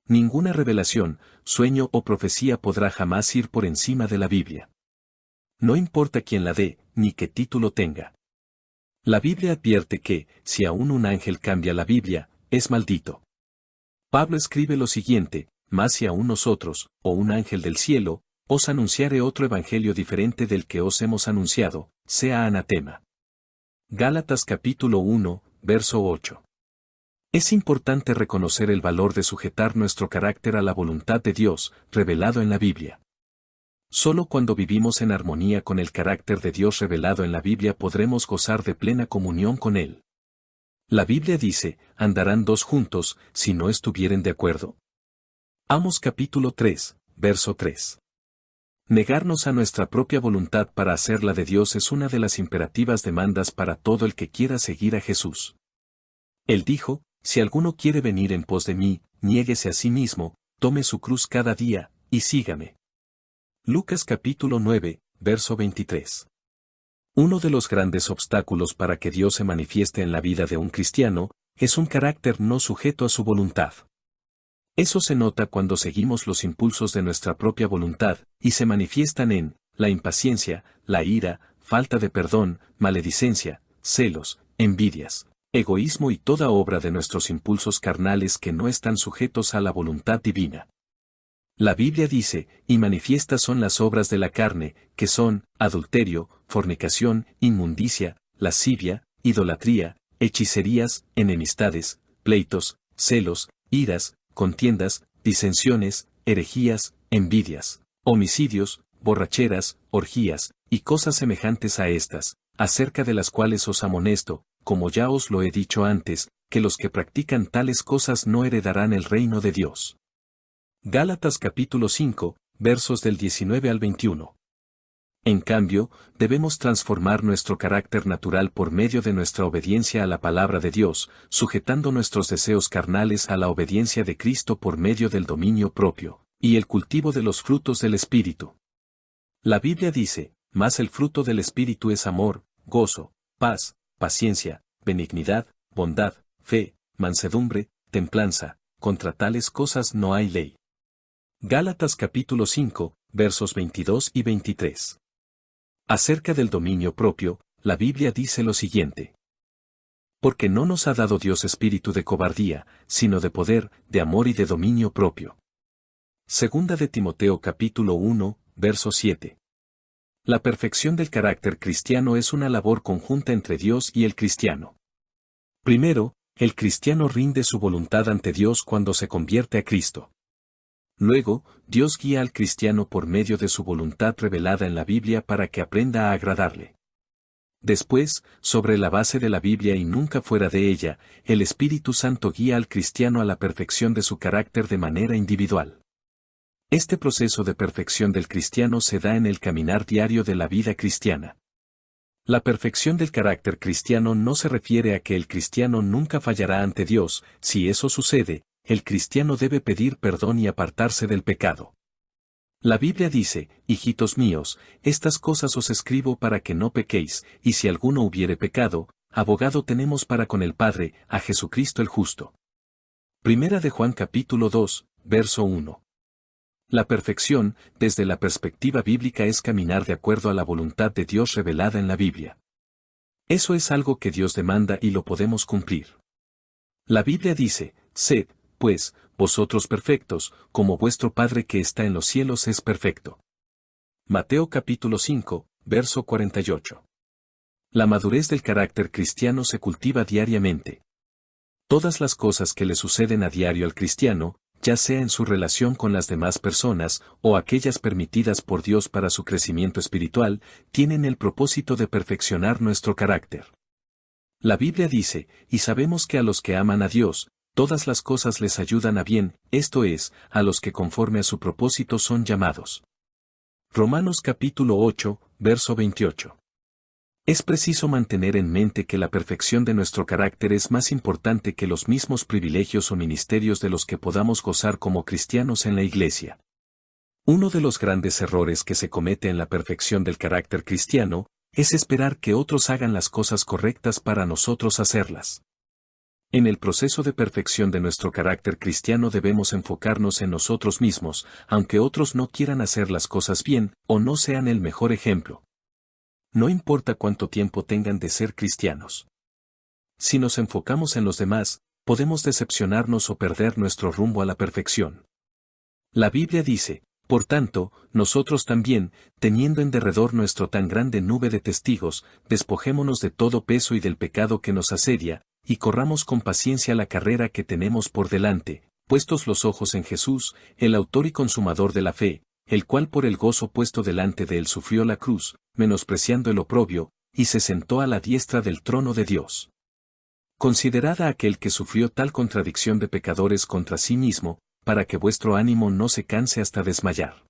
Ninguna revelación, sueño o profecía podrá jamás ir por encima de la Biblia. No importa quién la dé, ni qué título tenga. La Biblia advierte que, si aún un ángel cambia la Biblia, es maldito. Pablo escribe lo siguiente: mas si aún nosotros, o un ángel del cielo, os anunciare otro evangelio diferente del que os hemos anunciado, sea anatema. Gálatas capítulo 1, verso 8. Es importante reconocer el valor de sujetar nuestro carácter a la voluntad de Dios, revelado en la Biblia. Solo cuando vivimos en armonía con el carácter de Dios revelado en la Biblia podremos gozar de plena comunión con Él. La Biblia dice: andarán dos juntos, si no estuvieren de acuerdo. Amos capítulo 3, verso 3. Negarnos a nuestra propia voluntad para hacer la de Dios es una de las imperativas demandas para todo el que quiera seguir a Jesús. Él dijo: si alguno quiere venir en pos de mí, niéguese a sí mismo, tome su cruz cada día, y sígame. Lucas capítulo 9, verso 23. Uno de los grandes obstáculos para que Dios se manifieste en la vida de un cristiano, es un carácter no sujeto a su voluntad. Eso se nota cuando seguimos los impulsos de nuestra propia voluntad, y se manifiestan en la impaciencia, la ira, falta de perdón, maledicencia, celos, envidias, egoísmo y toda obra de nuestros impulsos carnales que no están sujetos a la voluntad divina. La Biblia dice: y manifiestas son las obras de la carne, que son adulterio, fornicación, inmundicia, lascivia, idolatría, hechicerías, enemistades, pleitos, celos, iras, contiendas, disensiones, herejías, envidias, homicidios, borracheras, orgías, y cosas semejantes a estas, acerca de las cuales os amonesto, como ya os lo he dicho antes, que los que practican tales cosas no heredarán el reino de Dios. Gálatas capítulo 5, versos del 19 al 21. En cambio, debemos transformar nuestro carácter natural por medio de nuestra obediencia a la palabra de Dios, sujetando nuestros deseos carnales a la obediencia de Cristo por medio del dominio propio, y el cultivo de los frutos del Espíritu. La Biblia dice: mas el fruto del Espíritu es amor, gozo, paz, paciencia, benignidad, bondad, fe, mansedumbre, templanza; contra tales cosas no hay ley. Gálatas capítulo 5, versos 22 y 23. Acerca del dominio propio, la Biblia dice lo siguiente: porque no nos ha dado Dios espíritu de cobardía, sino de poder, de amor y de dominio propio. Segunda de Timoteo capítulo 1, verso 7. La perfección del carácter cristiano es una labor conjunta entre Dios y el cristiano. Primero, el cristiano rinde su voluntad ante Dios cuando se convierte a Cristo. Luego, Dios guía al cristiano por medio de su voluntad revelada en la Biblia para que aprenda a agradarle. Después, sobre la base de la Biblia y nunca fuera de ella, el Espíritu Santo guía al cristiano a la perfección de su carácter de manera individual. Este proceso de perfección del cristiano se da en el caminar diario de la vida cristiana. La perfección del carácter cristiano no se refiere a que el cristiano nunca fallará ante Dios. Si eso sucede, el cristiano debe pedir perdón y apartarse del pecado. La Biblia dice, hijitos míos, estas cosas os escribo para que no pequéis, y si alguno hubiere pecado, abogado tenemos para con el Padre, a Jesucristo el justo. Primera de Juan capítulo 2, verso 1. La perfección, desde la perspectiva bíblica, es caminar de acuerdo a la voluntad de Dios revelada en la Biblia. Eso es algo que Dios demanda y lo podemos cumplir. La Biblia dice, sed, pues, vosotros perfectos, como vuestro Padre que está en los cielos es perfecto. Mateo capítulo 5, verso 48. La madurez del carácter cristiano se cultiva diariamente. Todas las cosas que le suceden a diario al cristiano, ya sea en su relación con las demás personas o aquellas permitidas por Dios para su crecimiento espiritual, tienen el propósito de perfeccionar nuestro carácter. La Biblia dice, y sabemos que a los que aman a Dios, todas las cosas les ayudan a bien, esto es, a los que conforme a su propósito son llamados. Romanos capítulo 8, verso 28. Es preciso mantener en mente que la perfección de nuestro carácter es más importante que los mismos privilegios o ministerios de los que podamos gozar como cristianos en la Iglesia. Uno de los grandes errores que se comete en la perfección del carácter cristiano es esperar que otros hagan las cosas correctas para nosotros hacerlas. En el proceso de perfección de nuestro carácter cristiano debemos enfocarnos en nosotros mismos, aunque otros no quieran hacer las cosas bien o no sean el mejor ejemplo. No importa cuánto tiempo tengan de ser cristianos. Si nos enfocamos en los demás, podemos decepcionarnos o perder nuestro rumbo a la perfección. La Biblia dice, por tanto, nosotros también, teniendo en derredor nuestro tan grande nube de testigos, despojémonos de todo peso y del pecado que nos asedia, y corramos con paciencia la carrera que tenemos por delante, puestos los ojos en Jesús, el autor y consumador de la fe, el cual por el gozo puesto delante de él sufrió la cruz, menospreciando el oprobio, y se sentó a la diestra del trono de Dios. Considerad a aquel que sufrió tal contradicción de pecadores contra sí mismo, para que vuestro ánimo no se canse hasta desmayar.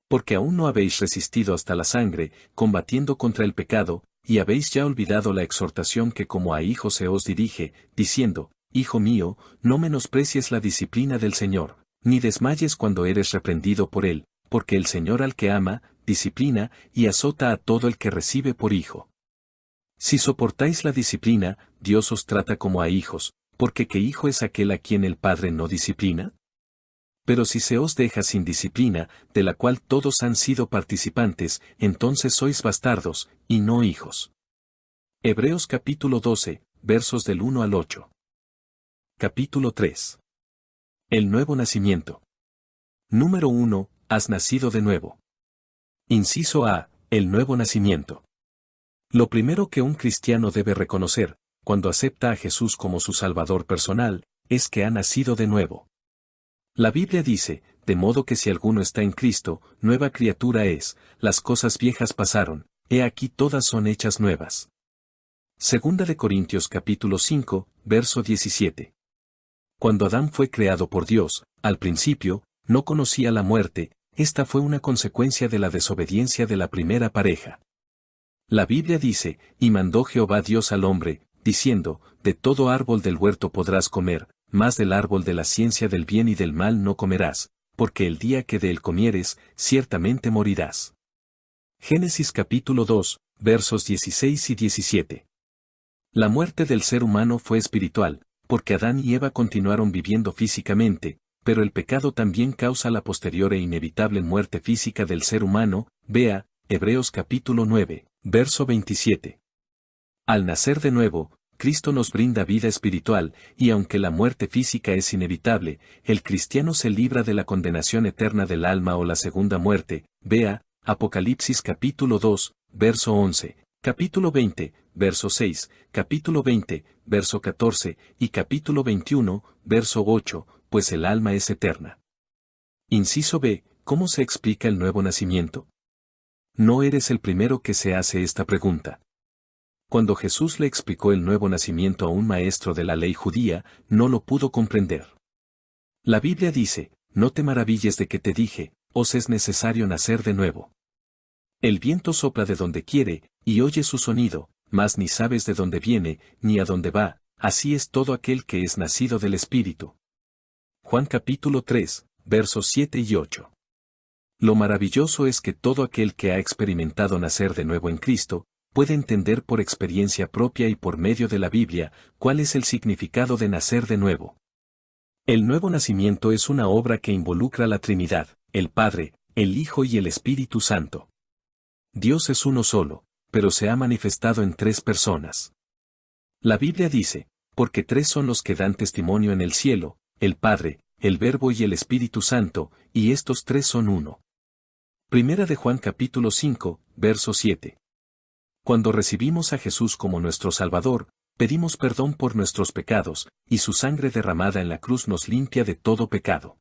Porque aún no habéis resistido hasta la sangre, combatiendo contra el pecado, y habéis ya olvidado la exhortación que como a hijos se os dirige, diciendo, Hijo mío, no menosprecies la disciplina del Señor, ni desmayes cuando eres reprendido por él, porque el Señor al que ama, disciplina, y azota a todo el que recibe por hijo. Si soportáis la disciplina, Dios os trata como a hijos, porque ¿qué hijo es aquel a quien el Padre no disciplina? Pero si se os deja sin disciplina, de la cual todos han sido participantes, entonces sois bastardos, y no hijos. Hebreos capítulo 12, versos del 1 al 8. Capítulo 3. El nuevo nacimiento. Número 1. Has nacido de nuevo. Inciso A. El nuevo nacimiento. Lo primero que un cristiano debe reconocer, cuando acepta a Jesús como su Salvador personal, es que ha nacido de nuevo. La Biblia dice, de modo que si alguno está en Cristo, nueva criatura es, las cosas viejas pasaron, he aquí todas son hechas nuevas. Segunda de Corintios capítulo 5, verso 17. Cuando Adán fue creado por Dios, al principio, no conocía la muerte, esta fue una consecuencia de la desobediencia de la primera pareja. La Biblia dice, y mandó Jehová Dios al hombre, diciendo, de todo árbol del huerto podrás comer, mas del árbol de la ciencia del bien y del mal no comerás, porque el día que de él comieres, ciertamente morirás. Génesis capítulo 2, versos 16 y 17. La muerte del ser humano fue espiritual, porque Adán y Eva continuaron viviendo físicamente, pero el pecado también causa la posterior e inevitable muerte física del ser humano, vea, Hebreos capítulo 9, verso 27. Al nacer de nuevo, Cristo nos brinda vida espiritual, y aunque la muerte física es inevitable, el cristiano se libra de la condenación eterna del alma o la segunda muerte, vea, Apocalipsis capítulo 2, verso 11, capítulo 20, verso 6, capítulo 20, verso 14, y capítulo 21, verso 8, pues el alma es eterna. Inciso B, ¿cómo se explica el nuevo nacimiento? No eres el primero que se hace esta pregunta. Cuando Jesús le explicó el nuevo nacimiento a un maestro de la ley judía, no lo pudo comprender. La Biblia dice, no te maravilles de que te dije, os es necesario nacer de nuevo. El viento sopla de donde quiere, y oye su sonido, mas ni sabes de dónde viene, ni a dónde va, así es todo aquel que es nacido del Espíritu. Juan capítulo 3, versos 7 y 8. Lo maravilloso es que todo aquel que ha experimentado nacer de nuevo en Cristo, puede entender por experiencia propia y por medio de la Biblia, cuál es el significado de nacer de nuevo. El nuevo nacimiento es una obra que involucra la Trinidad, el Padre, el Hijo y el Espíritu Santo. Dios es uno solo, pero se ha manifestado en tres personas. La Biblia dice, porque tres son los que dan testimonio en el cielo, el Padre, el Verbo y el Espíritu Santo, y estos tres son uno. Primera de Juan capítulo 5, verso 7. Cuando recibimos a Jesús como nuestro Salvador, pedimos perdón por nuestros pecados, y su sangre derramada en la cruz nos limpia de todo pecado.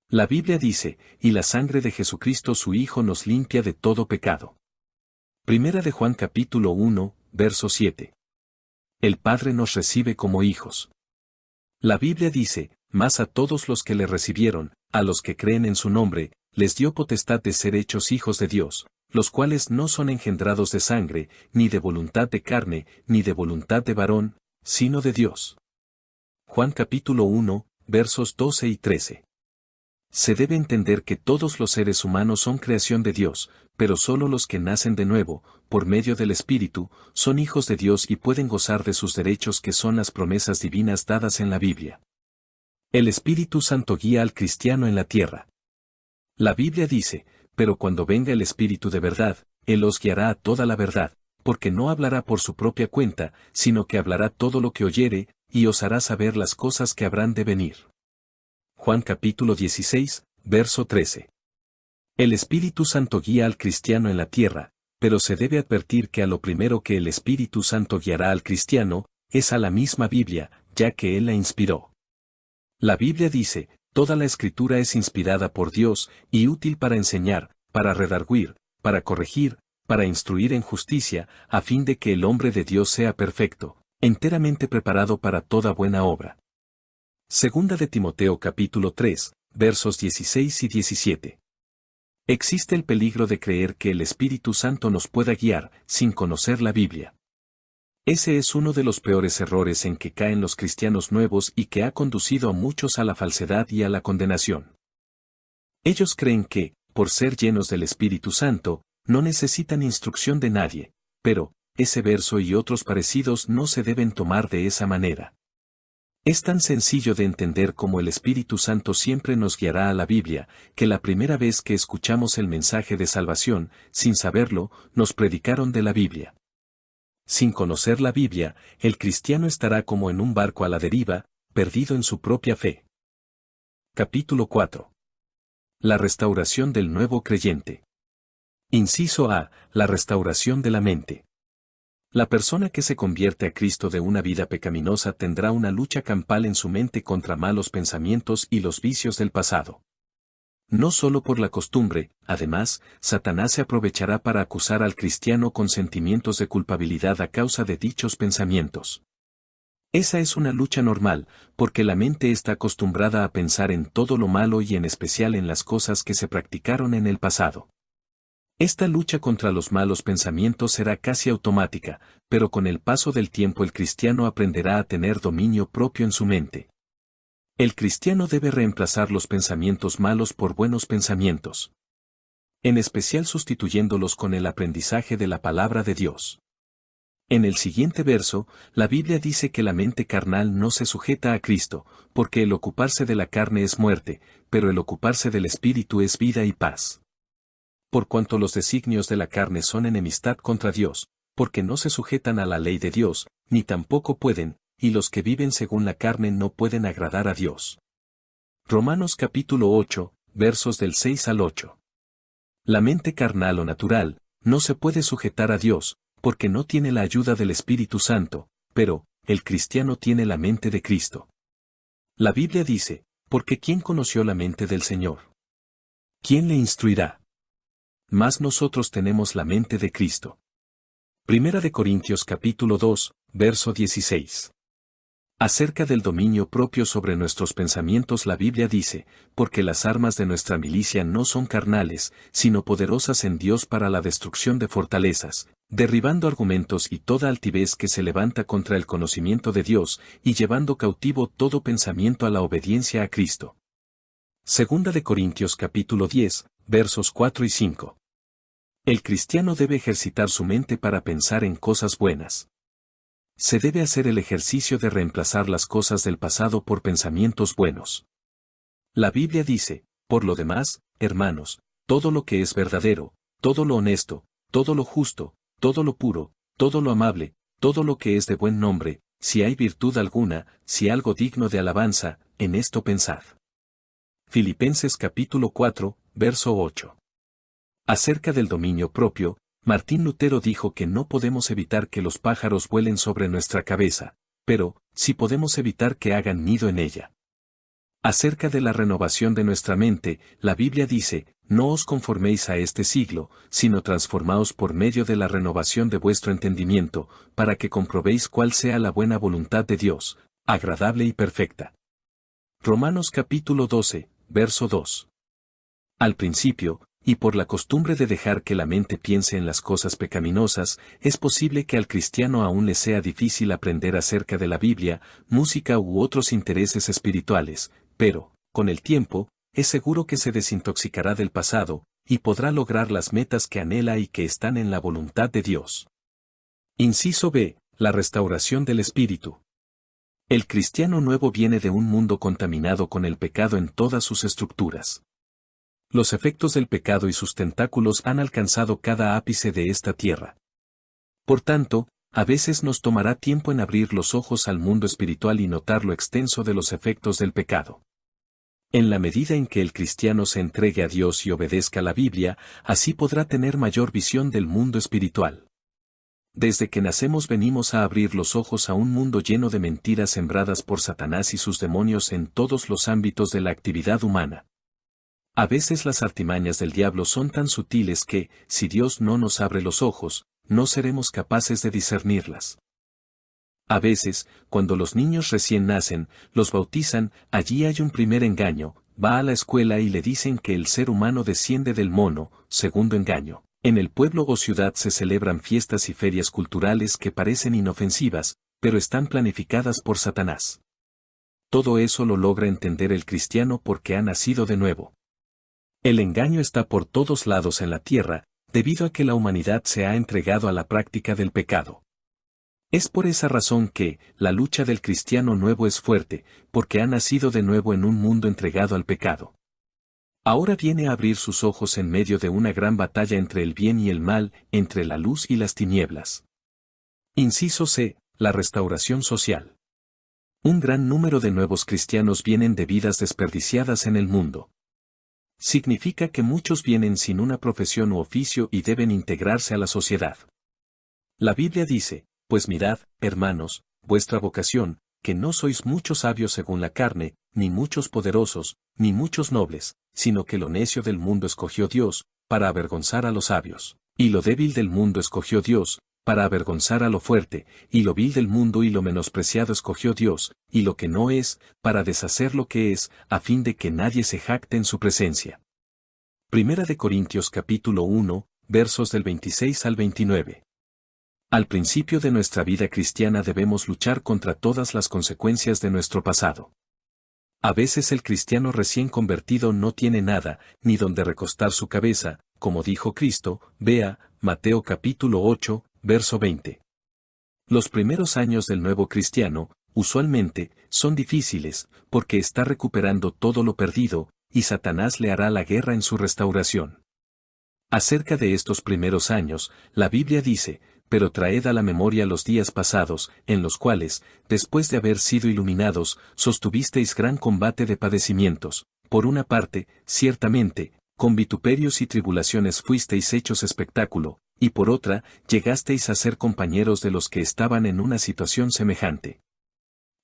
La Biblia dice, y la sangre de Jesucristo su Hijo nos limpia de todo pecado. Primera de Juan capítulo 1, verso 7. El Padre nos recibe como hijos. La Biblia dice, mas a todos los que le recibieron, a los que creen en su nombre, les dio potestad de ser hechos hijos de Dios, los cuales no son engendrados de sangre, ni de voluntad de carne, ni de voluntad de varón, sino de Dios. Juan capítulo 1, versos 12 y 13. Se debe entender que todos los seres humanos son creación de Dios, pero solo los que nacen de nuevo, por medio del Espíritu, son hijos de Dios y pueden gozar de sus derechos que son las promesas divinas dadas en la Biblia. El Espíritu Santo guía al cristiano en la tierra. La Biblia dice, pero cuando venga el Espíritu de verdad, Él os guiará a toda la verdad, porque no hablará por su propia cuenta, sino que hablará todo lo que oyere, y os hará saber las cosas que habrán de venir. Juan capítulo 16, verso 13. El Espíritu Santo guía al cristiano en la tierra, pero se debe advertir que a lo primero que el Espíritu Santo guiará al cristiano, es a la misma Biblia, ya que Él la inspiró. La Biblia dice, toda la Escritura es inspirada por Dios, y útil para enseñar, para redarguir, para corregir, para instruir en justicia, a fin de que el hombre de Dios sea perfecto, enteramente preparado para toda buena obra. Segunda de Timoteo capítulo 3, versos 16 y 17. Existe el peligro de creer que el Espíritu Santo nos pueda guiar, sin conocer la Biblia. Ese es uno de los peores errores en que caen los cristianos nuevos y que ha conducido a muchos a la falsedad y a la condenación. Ellos creen que, por ser llenos del Espíritu Santo, no necesitan instrucción de nadie, pero, ese verso y otros parecidos no se deben tomar de esa manera. Es tan sencillo de entender como el Espíritu Santo siempre nos guiará a la Biblia, que la primera vez que escuchamos el mensaje de salvación, sin saberlo, nos predicaron de la Biblia. Sin conocer la Biblia, el cristiano estará como en un barco a la deriva, perdido en su propia fe. Capítulo 4. La restauración del nuevo creyente. Inciso A. La restauración de la mente. La persona que se convierte a Cristo de una vida pecaminosa tendrá una lucha campal en su mente contra malos pensamientos y los vicios del pasado. No solo por la costumbre, además, Satanás se aprovechará para acusar al cristiano con sentimientos de culpabilidad a causa de dichos pensamientos. Esa es una lucha normal, porque la mente está acostumbrada a pensar en todo lo malo y en especial en las cosas que se practicaron en el pasado. Esta lucha contra los malos pensamientos será casi automática, pero con el paso del tiempo el cristiano aprenderá a tener dominio propio en su mente. El cristiano debe reemplazar los pensamientos malos por buenos pensamientos, en especial sustituyéndolos con el aprendizaje de la palabra de Dios. En el siguiente verso, la Biblia dice que la mente carnal no se sujeta a Cristo, porque el ocuparse de la carne es muerte, pero el ocuparse del Espíritu es vida y paz. Por cuanto los designios de la carne son enemistad contra Dios, porque no se sujetan a la ley de Dios, ni tampoco pueden, y los que viven según la carne no pueden agradar a Dios. Romanos capítulo 8, versos del 6 al 8. La mente carnal o natural no se puede sujetar a Dios, porque no tiene la ayuda del Espíritu Santo, pero el cristiano tiene la mente de Cristo. La Biblia dice, porque ¿quién conoció la mente del Señor? ¿Quién le instruirá? Mas nosotros tenemos la mente de Cristo. Primera de Corintios capítulo 2, verso 16. Acerca del dominio propio sobre nuestros pensamientos la Biblia dice, porque las armas de nuestra milicia no son carnales, sino poderosas en Dios para la destrucción de fortalezas, derribando argumentos y toda altivez que se levanta contra el conocimiento de Dios, y llevando cautivo todo pensamiento a la obediencia a Cristo. Segunda de Corintios capítulo 10, versos 4 y 5. El cristiano debe ejercitar su mente para pensar en cosas buenas. Se debe hacer el ejercicio de reemplazar las cosas del pasado por pensamientos buenos. La Biblia dice, por lo demás, hermanos, todo lo que es verdadero, todo lo honesto, todo lo justo, todo lo puro, todo lo amable, todo lo que es de buen nombre, si hay virtud alguna, si algo digno de alabanza, en esto pensad. Filipenses capítulo 4, verso 8. Acerca del dominio propio, Martín Lutero dijo que no podemos evitar que los pájaros vuelen sobre nuestra cabeza, pero, sí podemos evitar que hagan nido en ella. Acerca de la renovación de nuestra mente, la Biblia dice, no os conforméis a este siglo, sino transformaos por medio de la renovación de vuestro entendimiento, para que comprobéis cuál sea la buena voluntad de Dios, agradable y perfecta. Romanos capítulo 12, verso 2. Al principio, y por la costumbre de dejar que la mente piense en las cosas pecaminosas, es posible que al cristiano aún le sea difícil aprender acerca de la Biblia, música u otros intereses espirituales, pero, con el tiempo, es seguro que se desintoxicará del pasado, y podrá lograr las metas que anhela y que están en la voluntad de Dios. Inciso B. La restauración del espíritu. El cristiano nuevo viene de un mundo contaminado con el pecado en todas sus estructuras. Los efectos del pecado y sus tentáculos han alcanzado cada ápice de esta tierra. Por tanto, a veces nos tomará tiempo en abrir los ojos al mundo espiritual y notar lo extenso de los efectos del pecado. En la medida en que el cristiano se entregue a Dios y obedezca la Biblia, así podrá tener mayor visión del mundo espiritual. Desde que nacemos venimos a abrir los ojos a un mundo lleno de mentiras sembradas por Satanás y sus demonios en todos los ámbitos de la actividad humana. A veces las artimañas del diablo son tan sutiles que, si Dios no nos abre los ojos, no seremos capaces de discernirlas. A veces, cuando los niños recién nacen, los bautizan, allí hay un primer engaño, va a la escuela y le dicen que el ser humano desciende del mono, segundo engaño. En el pueblo o ciudad se celebran fiestas y ferias culturales que parecen inofensivas, pero están planificadas por Satanás. Todo eso lo logra entender el cristiano porque ha nacido de nuevo. El engaño está por todos lados en la tierra, debido a que la humanidad se ha entregado a la práctica del pecado. Es por esa razón que, la lucha del cristiano nuevo es fuerte, porque ha nacido de nuevo en un mundo entregado al pecado. Ahora viene a abrir sus ojos en medio de una gran batalla entre el bien y el mal, entre la luz y las tinieblas. Inciso C. La restauración social. Un gran número de nuevos cristianos vienen de vidas desperdiciadas en el mundo. Significa que muchos vienen sin una profesión u oficio y deben integrarse a la sociedad. La Biblia dice, pues mirad, hermanos, vuestra vocación, que no sois muchos sabios según la carne, ni muchos poderosos, ni muchos nobles, sino que lo necio del mundo escogió Dios, para avergonzar a los sabios, y lo débil del mundo escogió Dios, para avergonzar a lo fuerte, y lo vil del mundo y lo menospreciado escogió Dios, y lo que no es, para deshacer lo que es, a fin de que nadie se jacte en su presencia. Primera de Corintios capítulo 1, versos del 26 al 29. Al principio de nuestra vida cristiana debemos luchar contra todas las consecuencias de nuestro pasado. A veces el cristiano recién convertido no tiene nada, ni donde recostar su cabeza, como dijo Cristo, vea, Mateo capítulo 8, verso 20. Los primeros años del nuevo cristiano, usualmente, son difíciles, porque está recuperando todo lo perdido, y Satanás le hará la guerra en su restauración. Acerca de estos primeros años, la Biblia dice, pero traed a la memoria los días pasados, en los cuales, después de haber sido iluminados, sostuvisteis gran combate de padecimientos, por una parte, ciertamente, con vituperios y tribulaciones fuisteis hechos espectáculo, y por otra, llegasteis a ser compañeros de los que estaban en una situación semejante.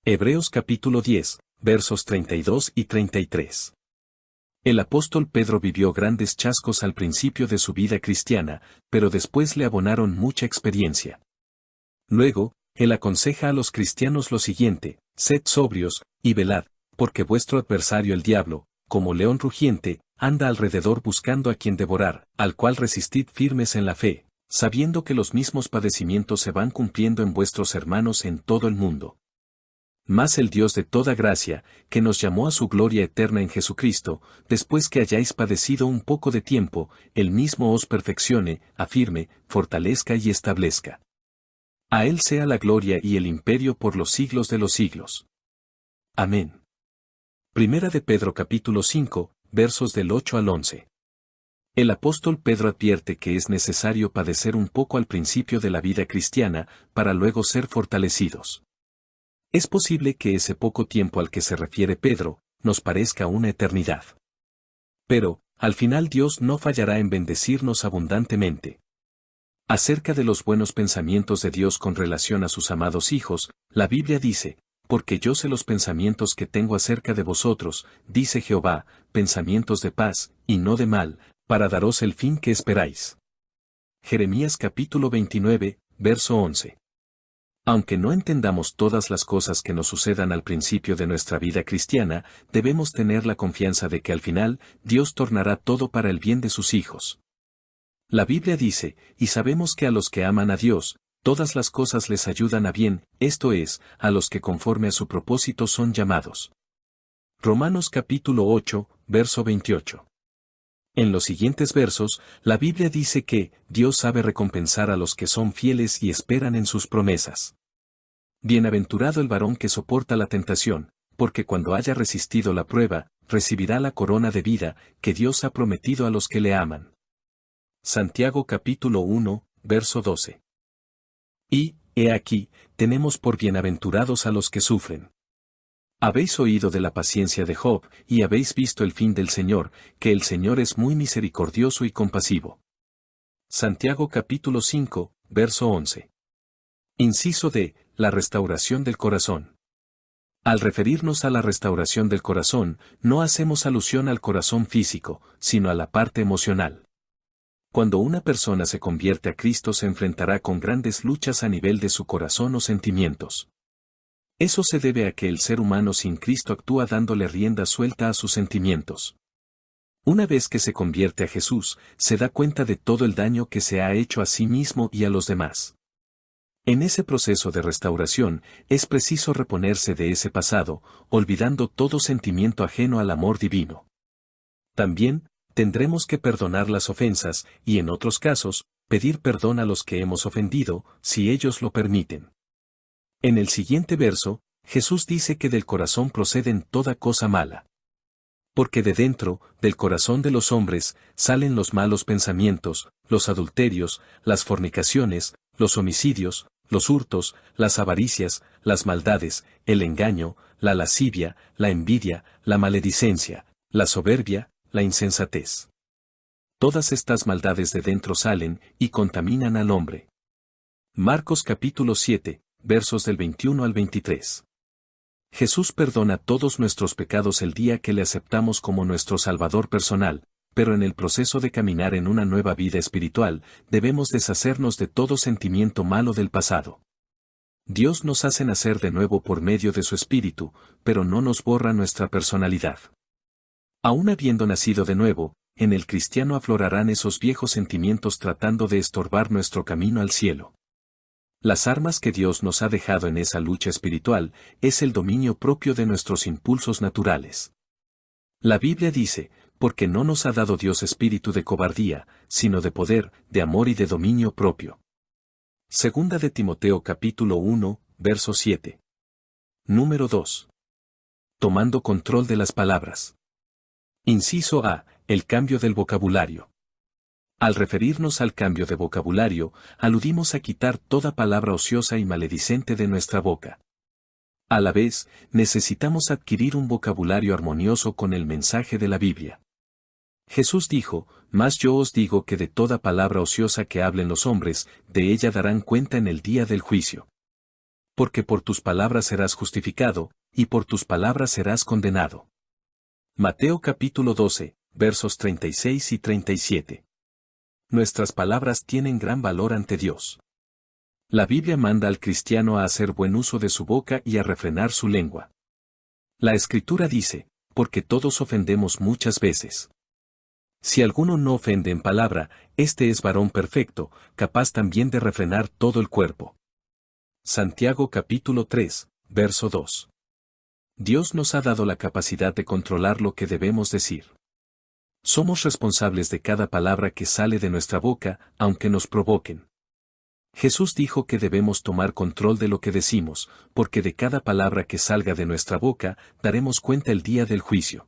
Hebreos capítulo 10, versos 32 y 33. El apóstol Pedro vivió grandes chascos al principio de su vida cristiana, pero después le abonaron mucha experiencia. Luego, él aconseja a los cristianos lo siguiente: sed sobrios, y velad, porque vuestro adversario el diablo, como león rugiente, anda alrededor buscando a quien devorar, al cual resistid firmes en la fe, sabiendo que los mismos padecimientos se van cumpliendo en vuestros hermanos en todo el mundo. Mas el Dios de toda gracia, que nos llamó a su gloria eterna en Jesucristo, después que hayáis padecido un poco de tiempo, él mismo os perfeccione, afirme, fortalezca y establezca. A él sea la gloria y el imperio por los siglos de los siglos. Amén. Primera de Pedro capítulo 5, versos del 8 al 11. El apóstol Pedro advierte que es necesario padecer un poco al principio de la vida cristiana, para luego ser fortalecidos. Es posible que ese poco tiempo al que se refiere Pedro, nos parezca una eternidad. Pero, al final Dios no fallará en bendecirnos abundantemente. Acerca de los buenos pensamientos de Dios con relación a sus amados hijos, la Biblia dice: porque yo sé los pensamientos que tengo acerca de vosotros, dice Jehová, pensamientos de paz, y no de mal, para daros el fin que esperáis. Jeremías capítulo 29, verso 11. Aunque no entendamos todas las cosas que nos sucedan al principio de nuestra vida cristiana, debemos tener la confianza de que al final, Dios tornará todo para el bien de sus hijos. La Biblia dice: y sabemos que a los que aman a Dios, todas las cosas les ayudan a bien, esto es, a los que conforme a su propósito son llamados. Romanos capítulo 8, verso 28. En los siguientes versos, la Biblia dice que Dios sabe recompensar a los que son fieles y esperan en sus promesas. Bienaventurado el varón que soporta la tentación, porque cuando haya resistido la prueba, recibirá la corona de vida que Dios ha prometido a los que le aman. Santiago capítulo 1, verso 12. Y, he aquí, tenemos por bienaventurados a los que sufren. Habéis oído de la paciencia de Job, y habéis visto el fin del Señor, que el Señor es muy misericordioso y compasivo. Santiago capítulo 5, verso 11. Inciso D. La restauración del corazón. Al referirnos a la restauración del corazón, no hacemos alusión al corazón físico, sino a la parte emocional. Cuando una persona se convierte a Cristo se enfrentará con grandes luchas a nivel de su corazón o sentimientos. Eso se debe a que el ser humano sin Cristo actúa dándole rienda suelta a sus sentimientos. Una vez que se convierte a Jesús, se da cuenta de todo el daño que se ha hecho a sí mismo y a los demás. En ese proceso de restauración, es preciso reponerse de ese pasado, olvidando todo sentimiento ajeno al amor divino. También, tendremos que perdonar las ofensas, y en otros casos, pedir perdón a los que hemos ofendido, si ellos lo permiten. En el siguiente verso, Jesús dice que del corazón proceden toda cosa mala. Porque de dentro, del corazón de los hombres, salen los malos pensamientos, los adulterios, las fornicaciones, los homicidios, los hurtos, las avaricias, las maldades, el engaño, la lascivia, la envidia, la maledicencia, la soberbia, la insensatez. Todas estas maldades de dentro salen, y contaminan al hombre. Marcos capítulo 7, versos del 21 al 23. Jesús perdona todos nuestros pecados el día que le aceptamos como nuestro Salvador personal, pero en el proceso de caminar en una nueva vida espiritual, debemos deshacernos de todo sentimiento malo del pasado. Dios nos hace nacer de nuevo por medio de su Espíritu, pero no nos borra nuestra personalidad. Aún habiendo nacido de nuevo, en el cristiano aflorarán esos viejos sentimientos tratando de estorbar nuestro camino al cielo. Las armas que Dios nos ha dejado en esa lucha espiritual es el dominio propio de nuestros impulsos naturales. La Biblia dice: porque no nos ha dado Dios espíritu de cobardía, sino de poder, de amor y de dominio propio. Segunda de Timoteo capítulo 1, verso 7. Número 2. Tomando control de las palabras. Inciso A. El cambio del vocabulario. Al referirnos al cambio de vocabulario, aludimos a quitar toda palabra ociosa y maledicente de nuestra boca. A la vez, necesitamos adquirir un vocabulario armonioso con el mensaje de la Biblia. Jesús dijo, mas yo os digo que de toda palabra ociosa que hablen los hombres, de ella darán cuenta en el día del juicio. Porque por tus palabras serás justificado, y por tus palabras serás condenado. Mateo capítulo 12, versos 36 y 37. Nuestras palabras tienen gran valor ante Dios. La Biblia manda al cristiano a hacer buen uso de su boca y a refrenar su lengua. La Escritura dice, porque todos ofendemos muchas veces. Si alguno no ofende en palabra, este es varón perfecto, capaz también de refrenar todo el cuerpo. Santiago capítulo 3, verso 2. Dios nos ha dado la capacidad de controlar lo que debemos decir. Somos responsables de cada palabra que sale de nuestra boca, aunque nos provoquen. Jesús dijo que debemos tomar control de lo que decimos, porque de cada palabra que salga de nuestra boca, daremos cuenta el día del juicio.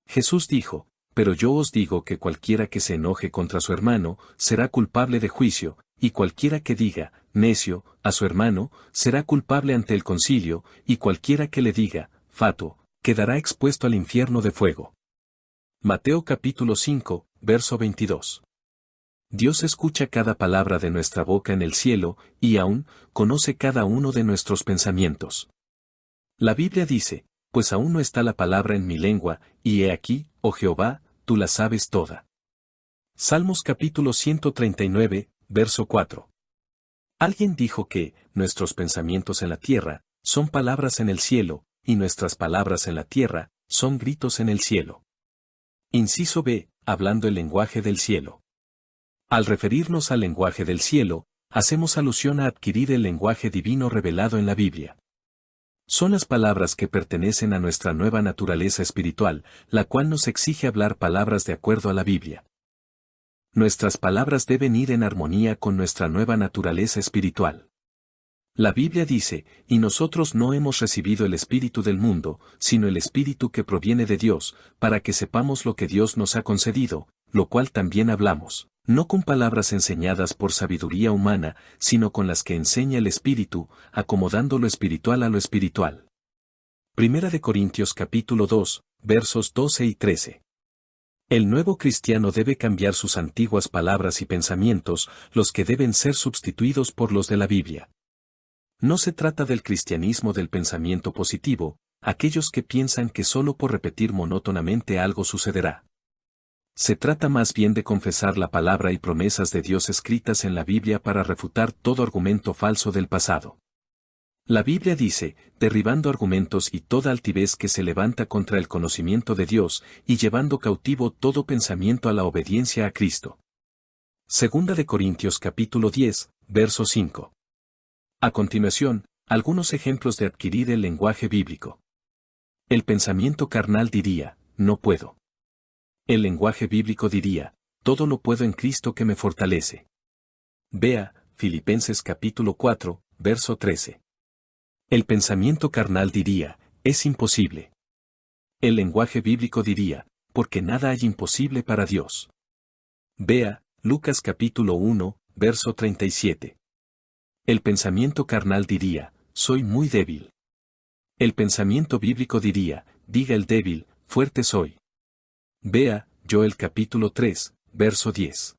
Jesús dijo, pero yo os digo que cualquiera que se enoje contra su hermano, será culpable de juicio, y cualquiera que diga, necio, a su hermano, será culpable ante el concilio, y cualquiera que le diga, fatuo, quedará expuesto al infierno de fuego. Mateo capítulo 5, verso 22. Dios escucha cada palabra de nuestra boca en el cielo, y aún, conoce cada uno de nuestros pensamientos. La Biblia dice, pues aún no está la palabra en mi lengua, y he aquí, oh Jehová, tú la sabes toda. Salmos capítulo 139, verso 4. Alguien dijo que, nuestros pensamientos en la tierra, son palabras en el cielo, y nuestras palabras en la tierra, son gritos en el cielo. Inciso B, hablando el lenguaje del cielo. Al referirnos al lenguaje del cielo, hacemos alusión a adquirir el lenguaje divino revelado en la Biblia. Son las palabras que pertenecen a nuestra nueva naturaleza espiritual, la cual nos exige hablar palabras de acuerdo a la Biblia. Nuestras palabras deben ir en armonía con nuestra nueva naturaleza espiritual. La Biblia dice, y nosotros no hemos recibido el espíritu del mundo, sino el espíritu que proviene de Dios, para que sepamos lo que Dios nos ha concedido, lo cual también hablamos, no con palabras enseñadas por sabiduría humana, sino con las que enseña el espíritu, acomodando lo espiritual a lo espiritual. Primera de Corintios capítulo 2, versos 12 y 13. El nuevo cristiano debe cambiar sus antiguas palabras y pensamientos, los que deben ser sustituidos por los de la Biblia. No se trata del cristianismo del pensamiento positivo, aquellos que piensan que solo por repetir monótonamente algo sucederá. Se trata más bien de confesar la palabra y promesas de Dios escritas en la Biblia para refutar todo argumento falso del pasado. La Biblia dice, derribando argumentos y toda altivez que se levanta contra el conocimiento de Dios, y llevando cautivo todo pensamiento a la obediencia a Cristo. Segunda de Corintios capítulo 10, verso 5. A continuación, algunos ejemplos de adquirir el lenguaje bíblico. El pensamiento carnal diría, no puedo. El lenguaje bíblico diría, todo lo puedo en Cristo que me fortalece. Vea, Filipenses capítulo 4, verso 13. El pensamiento carnal diría, es imposible. El lenguaje bíblico diría, porque nada hay imposible para Dios. Vea, Lucas capítulo 1, verso 37. El pensamiento carnal diría, soy muy débil. El pensamiento bíblico diría, diga el débil, fuerte soy. Vea, Joel capítulo 3, verso 10.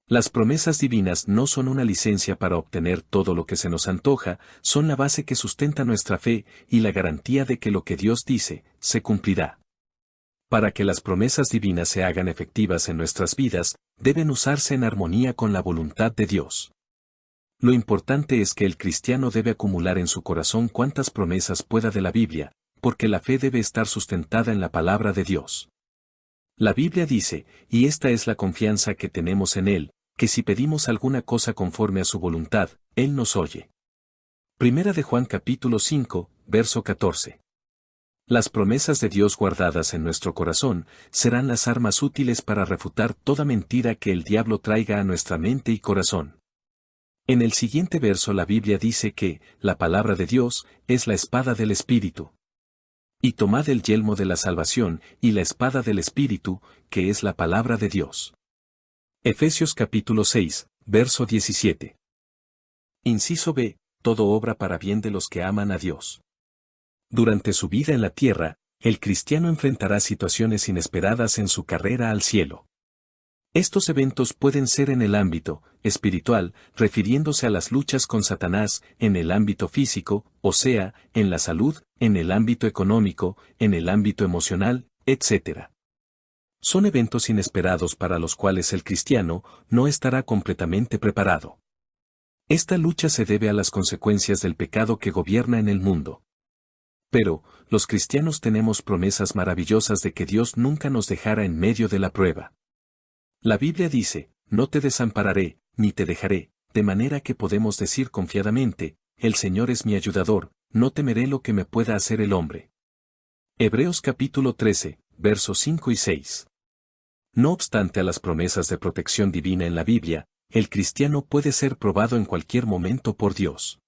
Las promesas divinas no son una licencia para obtener todo lo que se nos antoja, son la base que sustenta nuestra fe y la garantía de que lo que Dios dice, se cumplirá. Para que las promesas divinas se hagan efectivas en nuestras vidas, deben usarse en armonía con la voluntad de Dios. Lo importante es que el cristiano debe acumular en su corazón cuantas promesas pueda de la Biblia, porque la fe debe estar sustentada en la palabra de Dios. La Biblia dice, y esta es la confianza que tenemos en Él, que si pedimos alguna cosa conforme a su voluntad, Él nos oye. Primera de Juan capítulo 5, verso 14. Las promesas de Dios guardadas en nuestro corazón serán las armas útiles para refutar toda mentira que el diablo traiga a nuestra mente y corazón. En el siguiente verso la Biblia dice que, la palabra de Dios, es la espada del Espíritu. Y tomad el yelmo de la salvación, y la espada del Espíritu, que es la palabra de Dios. Efesios capítulo 6, verso 17. Inciso B, todo obra para bien de los que aman a Dios. Durante su vida en la tierra, el cristiano enfrentará situaciones inesperadas en su carrera al cielo. Estos eventos pueden ser en el ámbito espiritual, refiriéndose a las luchas con Satanás, en el ámbito físico, o sea, en la salud, en el ámbito económico, en el ámbito emocional, etc. Son eventos inesperados para los cuales el cristiano no estará completamente preparado. Esta lucha se debe a las consecuencias del pecado que gobierna en el mundo. Pero, los cristianos tenemos promesas maravillosas de que Dios nunca nos dejará en medio de la prueba. La Biblia dice, no te desampararé, ni te dejaré, de manera que podemos decir confiadamente, el Señor es mi ayudador, no temeré lo que me pueda hacer el hombre. Hebreos capítulo 13, versos 5 y 6. No obstante a las promesas de protección divina en la Biblia, el cristiano puede ser probado en cualquier momento por Dios.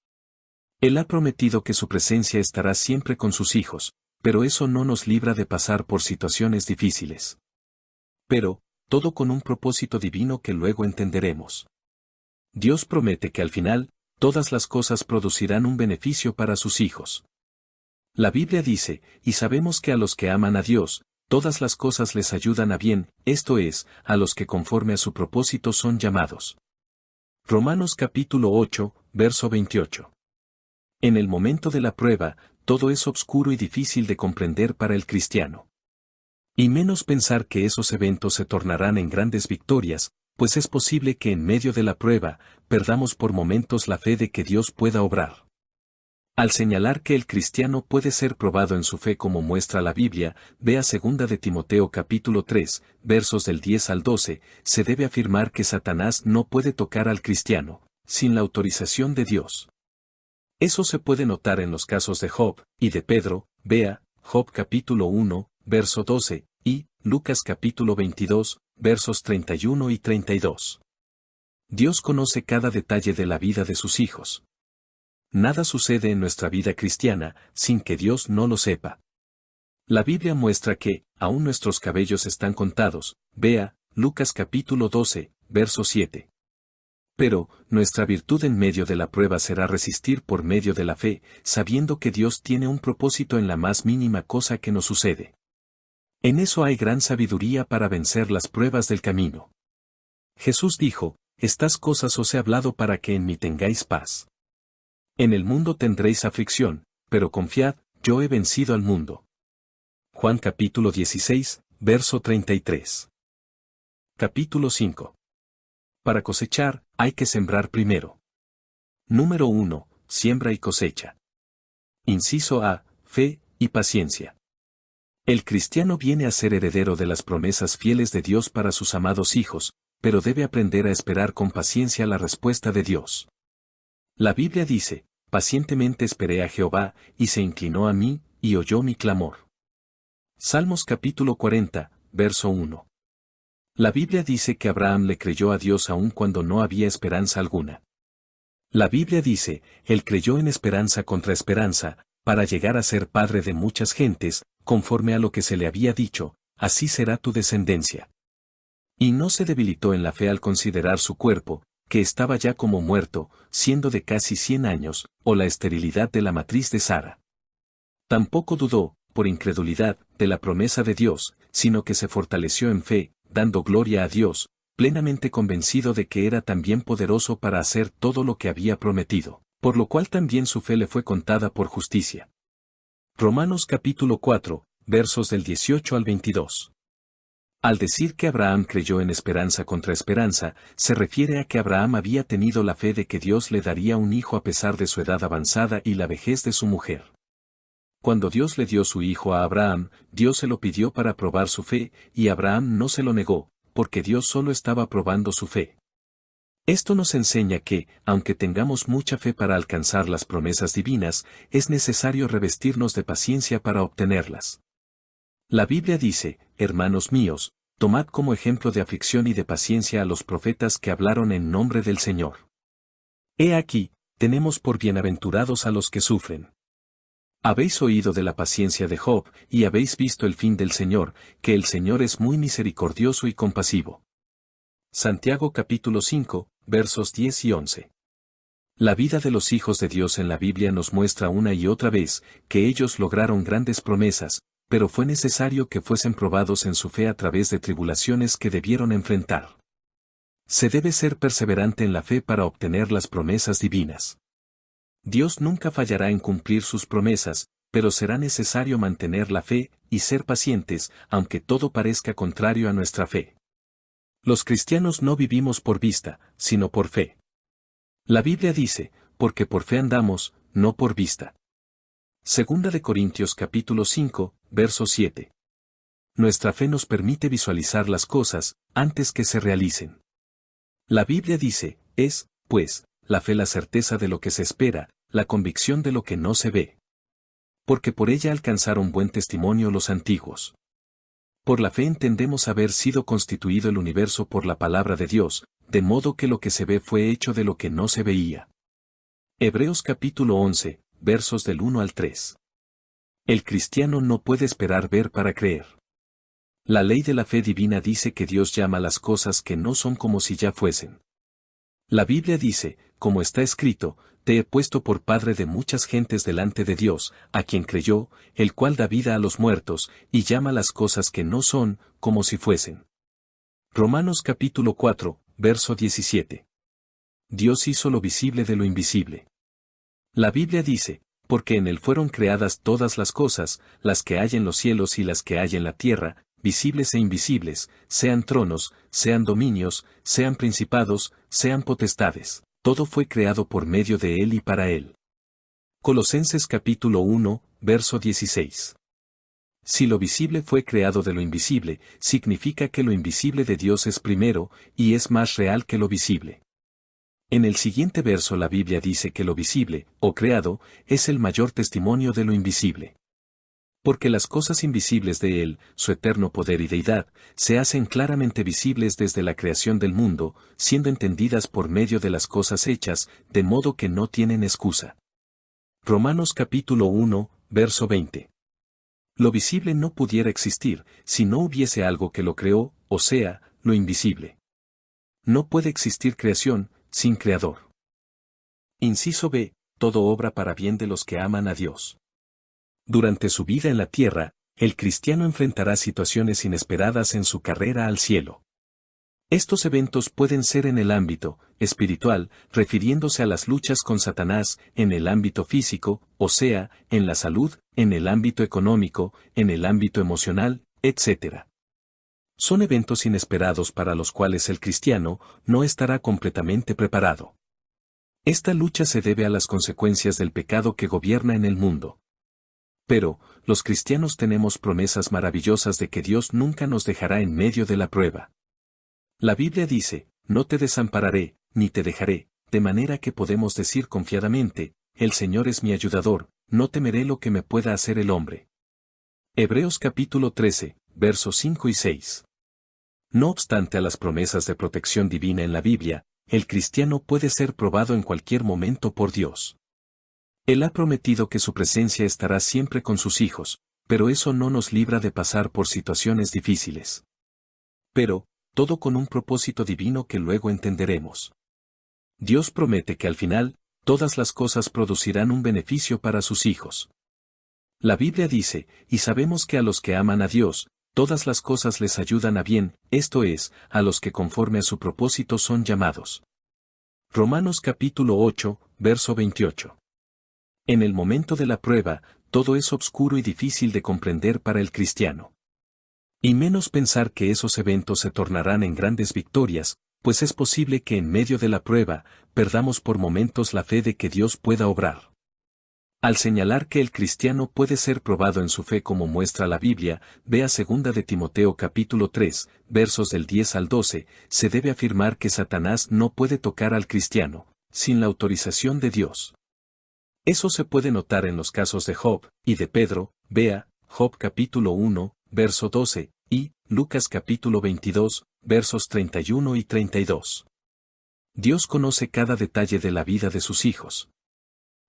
Él ha prometido que su presencia estará siempre con sus hijos, pero eso no nos libra de pasar por situaciones difíciles. Pero, todo con un propósito divino que luego entenderemos. Dios promete que al final, todas las cosas producirán un beneficio para sus hijos. La Biblia dice, y sabemos que a los que aman a Dios, todas las cosas les ayudan a bien, esto es, a los que conforme a su propósito son llamados. Romanos capítulo 8, verso 28. En el momento de la prueba, todo es oscuro y difícil de comprender para el cristiano. Y menos pensar que esos eventos se tornarán en grandes victorias, pues es posible que en medio de la prueba, perdamos por momentos la fe de que Dios pueda obrar. Al señalar que el cristiano puede ser probado en su fe como muestra la Biblia, vea 2 de Timoteo capítulo 3, versos del 10 al 12, se debe afirmar que Satanás no puede tocar al cristiano, sin la autorización de Dios. Eso se puede notar en los casos de Job, y de Pedro, vea, Job capítulo 1, verso 12, y Lucas capítulo 22, versos 31 y 32. Dios conoce cada detalle de la vida de sus hijos. Nada sucede en nuestra vida cristiana sin que Dios no lo sepa. La Biblia muestra que, aún nuestros cabellos están contados, vea, Lucas capítulo 12, verso 7. Pero, nuestra virtud en medio de la prueba será resistir por medio de la fe, sabiendo que Dios tiene un propósito en la más mínima cosa que nos sucede. En eso hay gran sabiduría para vencer las pruebas del camino. Jesús dijo, estas cosas os he hablado para que en mí tengáis paz. En el mundo tendréis aflicción, pero confiad, yo he vencido al mundo. Juan capítulo 16, verso 33. Capítulo 5. Para cosechar, hay que sembrar primero. Número 1. Siembra y cosecha. Inciso A. Fe y paciencia. El cristiano viene a ser heredero de las promesas fieles de Dios para sus amados hijos, pero debe aprender a esperar con paciencia la respuesta de Dios. La Biblia dice, pacientemente esperé a Jehová, y se inclinó a mí, y oyó mi clamor. Salmos capítulo 40, verso 1. La Biblia dice que Abraham le creyó a Dios aun cuando no había esperanza alguna. La Biblia dice, él creyó en esperanza contra esperanza, para llegar a ser padre de muchas gentes, conforme a lo que se le había dicho, así será tu descendencia. Y no se debilitó en la fe al considerar su cuerpo, que estaba ya como muerto, siendo de casi 100 años, o la esterilidad de la matriz de Sara. Tampoco dudó, por incredulidad, de la promesa de Dios, sino que se fortaleció en fe, dando gloria a Dios, plenamente convencido de que era también poderoso para hacer todo lo que había prometido, por lo cual también su fe le fue contada por justicia. Romanos capítulo 4, versos del 18 al 22. Al decir que Abraham creyó en esperanza contra esperanza, se refiere a que Abraham había tenido la fe de que Dios le daría un hijo a pesar de su edad avanzada y la vejez de su mujer. Cuando Dios le dio su hijo a Abraham, Dios se lo pidió para probar su fe, y Abraham no se lo negó, porque Dios solo estaba probando su fe. Esto nos enseña que, aunque tengamos mucha fe para alcanzar las promesas divinas, es necesario revestirnos de paciencia para obtenerlas. La Biblia dice, hermanos míos, tomad como ejemplo de aflicción y de paciencia a los profetas que hablaron en nombre del Señor. He aquí, tenemos por bienaventurados a los que sufren. Habéis oído de la paciencia de Job, y habéis visto el fin del Señor, que el Señor es muy misericordioso y compasivo. Santiago capítulo 5, versos 10 y 11. La vida de los hijos de Dios en la Biblia nos muestra una y otra vez, que ellos lograron grandes promesas, pero fue necesario que fuesen probados en su fe a través de tribulaciones que debieron enfrentar. Se debe ser perseverante en la fe para obtener las promesas divinas. Dios nunca fallará en cumplir sus promesas, pero será necesario mantener la fe y ser pacientes, aunque todo parezca contrario a nuestra fe. Los cristianos no vivimos por vista, sino por fe. La Biblia dice, porque por fe andamos, no por vista. Segunda de Corintios capítulo 5, verso 7. Nuestra fe nos permite visualizar las cosas, antes que se realicen. La Biblia dice, es, pues, la fe la certeza de lo que se espera, la convicción de lo que no se ve. Porque por ella alcanzaron buen testimonio los antiguos. Por la fe entendemos haber sido constituido el universo por la palabra de Dios, de modo que lo que se ve fue hecho de lo que no se veía. Hebreos capítulo 11, versos del 1 al 3. El cristiano no puede esperar ver para creer. La ley de la fe divina dice que Dios llama las cosas que no son como si ya fuesen. La Biblia dice, como está escrito, te he puesto por padre de muchas gentes delante de Dios, a quien creyó, el cual da vida a los muertos, y llama las cosas que no son, como si fuesen. Romanos capítulo 4, verso 17. Dios hizo lo visible de lo invisible. La Biblia dice, porque en él fueron creadas todas las cosas, las que hay en los cielos y las que hay en la tierra, visibles e invisibles, sean tronos, sean dominios, sean principados, sean potestades. Todo fue creado por medio de él y para él. Colosenses capítulo 1, verso 16. Si lo visible fue creado de lo invisible, significa que lo invisible de Dios es primero, y es más real que lo visible. En el siguiente verso la Biblia dice que lo visible, o creado, es el mayor testimonio de lo invisible. Porque las cosas invisibles de Él, su eterno poder y deidad, se hacen claramente visibles desde la creación del mundo, siendo entendidas por medio de las cosas hechas, de modo que no tienen excusa. Romanos capítulo 1, verso 20. Lo visible no pudiera existir, si no hubiese algo que lo creó, o sea, lo invisible. No puede existir creación, sin creador. Inciso B, todo obra para bien de los que aman a Dios. Durante su vida en la tierra, el cristiano enfrentará situaciones inesperadas en su carrera al cielo. Estos eventos pueden ser en el ámbito espiritual, refiriéndose a las luchas con Satanás, en el ámbito físico, o sea, en la salud, en el ámbito económico, en el ámbito emocional, etc. Son eventos inesperados para los cuales el cristiano no estará completamente preparado. Esta lucha se debe a las consecuencias del pecado que gobierna en el mundo. Pero, los cristianos tenemos promesas maravillosas de que Dios nunca nos dejará en medio de la prueba. La Biblia dice, no te desampararé, ni te dejaré, de manera que podemos decir confiadamente, el Señor es mi ayudador, no temeré lo que me pueda hacer el hombre. Hebreos capítulo 13, versos 5 y 6. No obstante a las promesas de protección divina en la Biblia, el cristiano puede ser probado en cualquier momento por Dios. Él ha prometido que su presencia estará siempre con sus hijos, pero eso no nos libra de pasar por situaciones difíciles. Pero, todo con un propósito divino que luego entenderemos. Dios promete que al final, todas las cosas producirán un beneficio para sus hijos. La Biblia dice, y sabemos que a los que aman a Dios, todas las cosas les ayudan a bien, esto es, a los que conforme a su propósito son llamados. Romanos capítulo 8, verso 28. En el momento de la prueba, todo es obscuro y difícil de comprender para el cristiano. Y menos pensar que esos eventos se tornarán en grandes victorias, pues es posible que en medio de la prueba, perdamos por momentos la fe de que Dios pueda obrar. Al señalar que el cristiano puede ser probado en su fe como muestra la Biblia, vea 2 de Timoteo capítulo 3, versos del 10 al 12, se debe afirmar que Satanás no puede tocar al cristiano, sin la autorización de Dios. Eso se puede notar en los casos de Job, y de Pedro, vea, Job capítulo 1, verso 12, y Lucas capítulo 22, versos 31 y 32. Dios conoce cada detalle de la vida de sus hijos.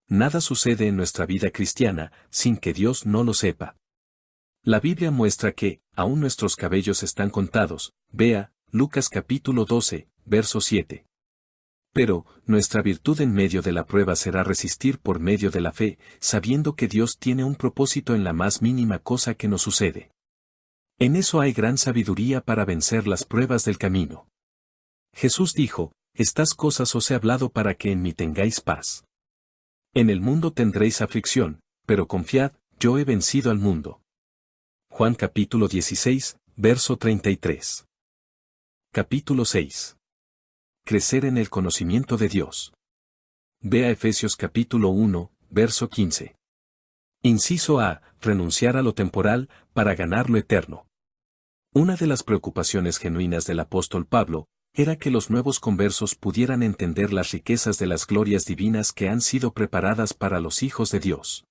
Nada sucede en nuestra vida cristiana, sin que Dios no lo sepa. La Biblia muestra que, aún nuestros cabellos están contados, vea, Lucas capítulo 12, verso 7. Pero, nuestra virtud en medio de la prueba será resistir por medio de la fe, sabiendo que Dios tiene un propósito en la más mínima cosa que nos sucede. En eso hay gran sabiduría para vencer las pruebas del camino. Jesús dijo, estas cosas os he hablado para que en mí tengáis paz. En el mundo tendréis aflicción, pero confiad, yo he vencido al mundo. Juan capítulo 16, verso 33. Capítulo 6. Crecer en el conocimiento de Dios. Vea Efesios capítulo 1, verso 15. Inciso A. Renunciar a lo temporal, para ganar lo eterno. Una de las preocupaciones genuinas del apóstol Pablo, era que los nuevos conversos pudieran entender las riquezas de las glorias divinas que han sido preparadas para los hijos de Dios.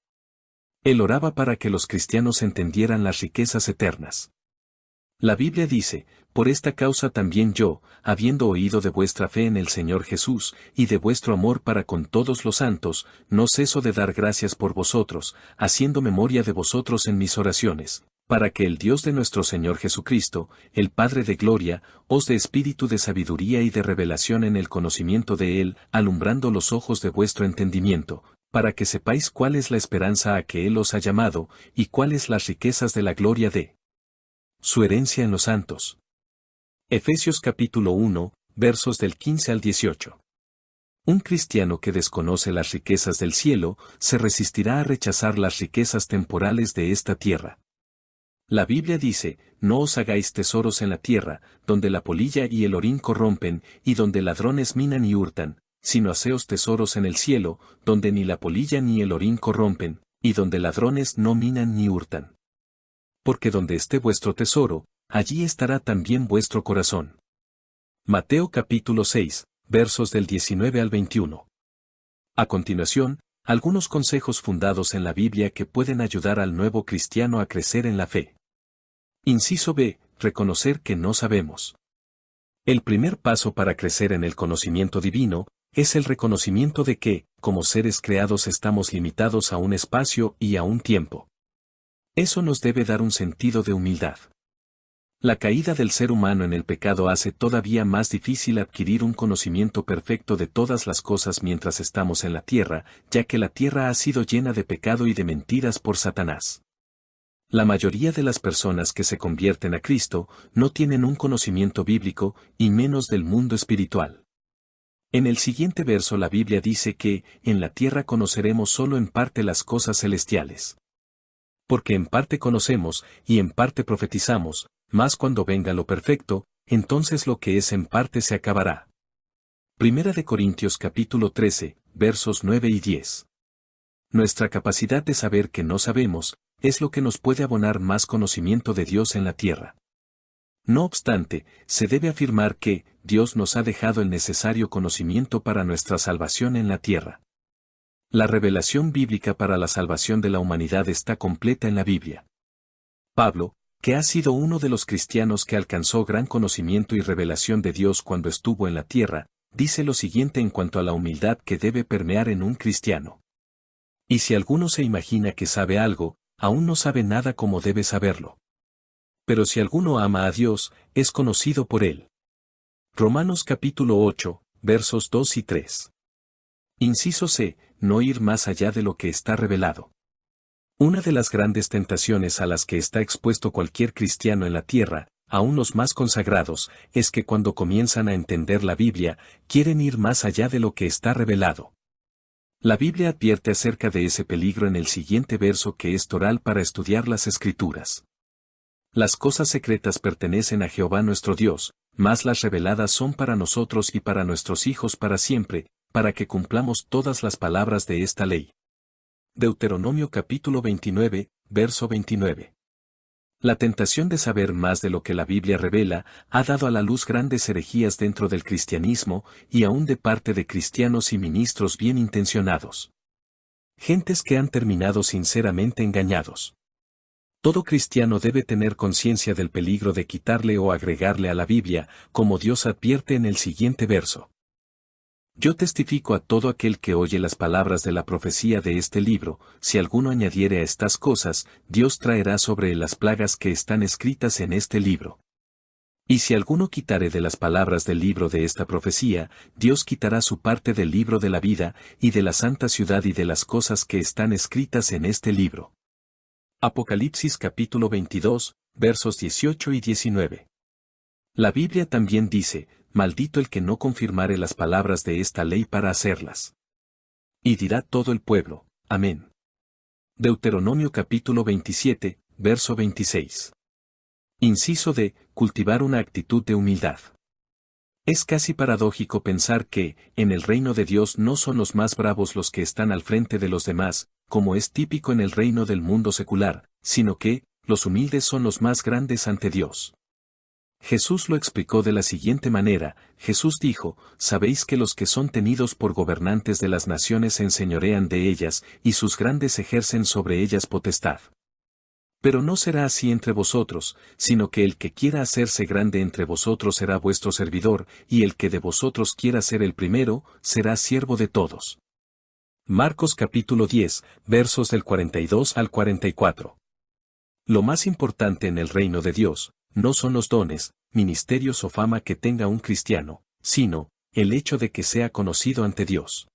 Él oraba para que los cristianos entendieran las riquezas eternas. La Biblia dice, por esta causa también yo, habiendo oído de vuestra fe en el Señor Jesús, y de vuestro amor para con todos los santos, no ceso de dar gracias por vosotros, haciendo memoria de vosotros en mis oraciones, para que el Dios de nuestro Señor Jesucristo, el Padre de gloria, os dé espíritu de sabiduría y de revelación en el conocimiento de Él, alumbrando los ojos de vuestro entendimiento, para que sepáis cuál es la esperanza a que Él os ha llamado, y cuáles las riquezas de la gloria de su herencia en los santos. Efesios capítulo 1, versos del 15 al 18. Un cristiano que desconoce las riquezas del cielo, se resistirá a rechazar las riquezas temporales de esta tierra. La Biblia dice, no os hagáis tesoros en la tierra, donde la polilla y el orín corrompen, y donde ladrones minan y hurtan, sino haceos tesoros en el cielo, donde ni la polilla ni el orín corrompen, y donde ladrones no minan ni hurtan. Porque donde esté vuestro tesoro, allí estará también vuestro corazón. Mateo capítulo 6, versos del 19 al 21. A continuación, algunos consejos fundados en la Biblia que pueden ayudar al nuevo cristiano a crecer en la fe. Inciso B. Reconocer que no sabemos. El primer paso para crecer en el conocimiento divino, es el reconocimiento de que, como seres creados estamos limitados a un espacio y a un tiempo. Eso nos debe dar un sentido de humildad. La caída del ser humano en el pecado hace todavía más difícil adquirir un conocimiento perfecto de todas las cosas mientras estamos en la tierra, ya que la tierra ha sido llena de pecado y de mentiras por Satanás. La mayoría de las personas que se convierten a Cristo no tienen un conocimiento bíblico, y menos del mundo espiritual. En el siguiente verso la Biblia dice que, en la tierra conoceremos solo en parte las cosas celestiales. Porque en parte conocemos, y en parte profetizamos, mas cuando venga lo perfecto, entonces lo que es en parte se acabará. Primera de Corintios capítulo 13, versos 9 y 10. Nuestra capacidad de saber que no sabemos, es lo que nos puede abonar más conocimiento de Dios en la tierra. No obstante, se debe afirmar que, Dios nos ha dejado el necesario conocimiento para nuestra salvación en la tierra. La revelación bíblica para la salvación de la humanidad está completa en la Biblia. Pablo, que ha sido uno de los cristianos que alcanzó gran conocimiento y revelación de Dios cuando estuvo en la tierra, dice lo siguiente en cuanto a la humildad que debe permear en un cristiano. Y si alguno se imagina que sabe algo, aún no sabe nada como debe saberlo. Pero si alguno ama a Dios, es conocido por él. Romanos capítulo 8, versos 2 y 3. Inciso C. No ir más allá de lo que está revelado. Una de las grandes tentaciones a las que está expuesto cualquier cristiano en la tierra, aun los más consagrados, es que cuando comienzan a entender la Biblia, quieren ir más allá de lo que está revelado. La Biblia advierte acerca de ese peligro en el siguiente verso que es toral para estudiar las Escrituras. Las cosas secretas pertenecen a Jehová nuestro Dios, mas las reveladas son para nosotros y para nuestros hijos para siempre, para que cumplamos todas las palabras de esta ley. Deuteronomio capítulo 29, verso 29. La tentación de saber más de lo que la Biblia revela ha dado a la luz grandes herejías dentro del cristianismo y aún de parte de cristianos y ministros bien intencionados. Gentes que han terminado sinceramente engañados. Todo cristiano debe tener conciencia del peligro de quitarle o agregarle a la Biblia, como Dios advierte en el siguiente verso. Yo testifico a todo aquel que oye las palabras de la profecía de este libro, si alguno añadiere a estas cosas, Dios traerá sobre él las plagas que están escritas en este libro. Y si alguno quitare de las palabras del libro de esta profecía, Dios quitará su parte del libro de la vida, y de la santa ciudad y de las cosas que están escritas en este libro. Apocalipsis capítulo 22, versos 18 y 19. La Biblia también dice, maldito el que no confirmare las palabras de esta ley para hacerlas. Y dirá todo el pueblo, amén. Deuteronomio capítulo 27, verso 26. Inciso D. Cultivar una actitud de humildad. Es casi paradójico pensar que, en el reino de Dios no son los más bravos los que están al frente de los demás, como es típico en el reino del mundo secular, sino que, los humildes son los más grandes ante Dios. Jesús lo explicó de la siguiente manera, Jesús dijo, sabéis que los que son tenidos por gobernantes de las naciones se enseñorean de ellas, y sus grandes ejercen sobre ellas potestad. Pero no será así entre vosotros, sino que el que quiera hacerse grande entre vosotros será vuestro servidor, y el que de vosotros quiera ser el primero, será siervo de todos. Marcos capítulo 10, versos del 42 al 44. Lo más importante en el reino de Dios, no son los dones, ministerios o fama que tenga un cristiano, sino, el hecho de que sea conocido ante Dios.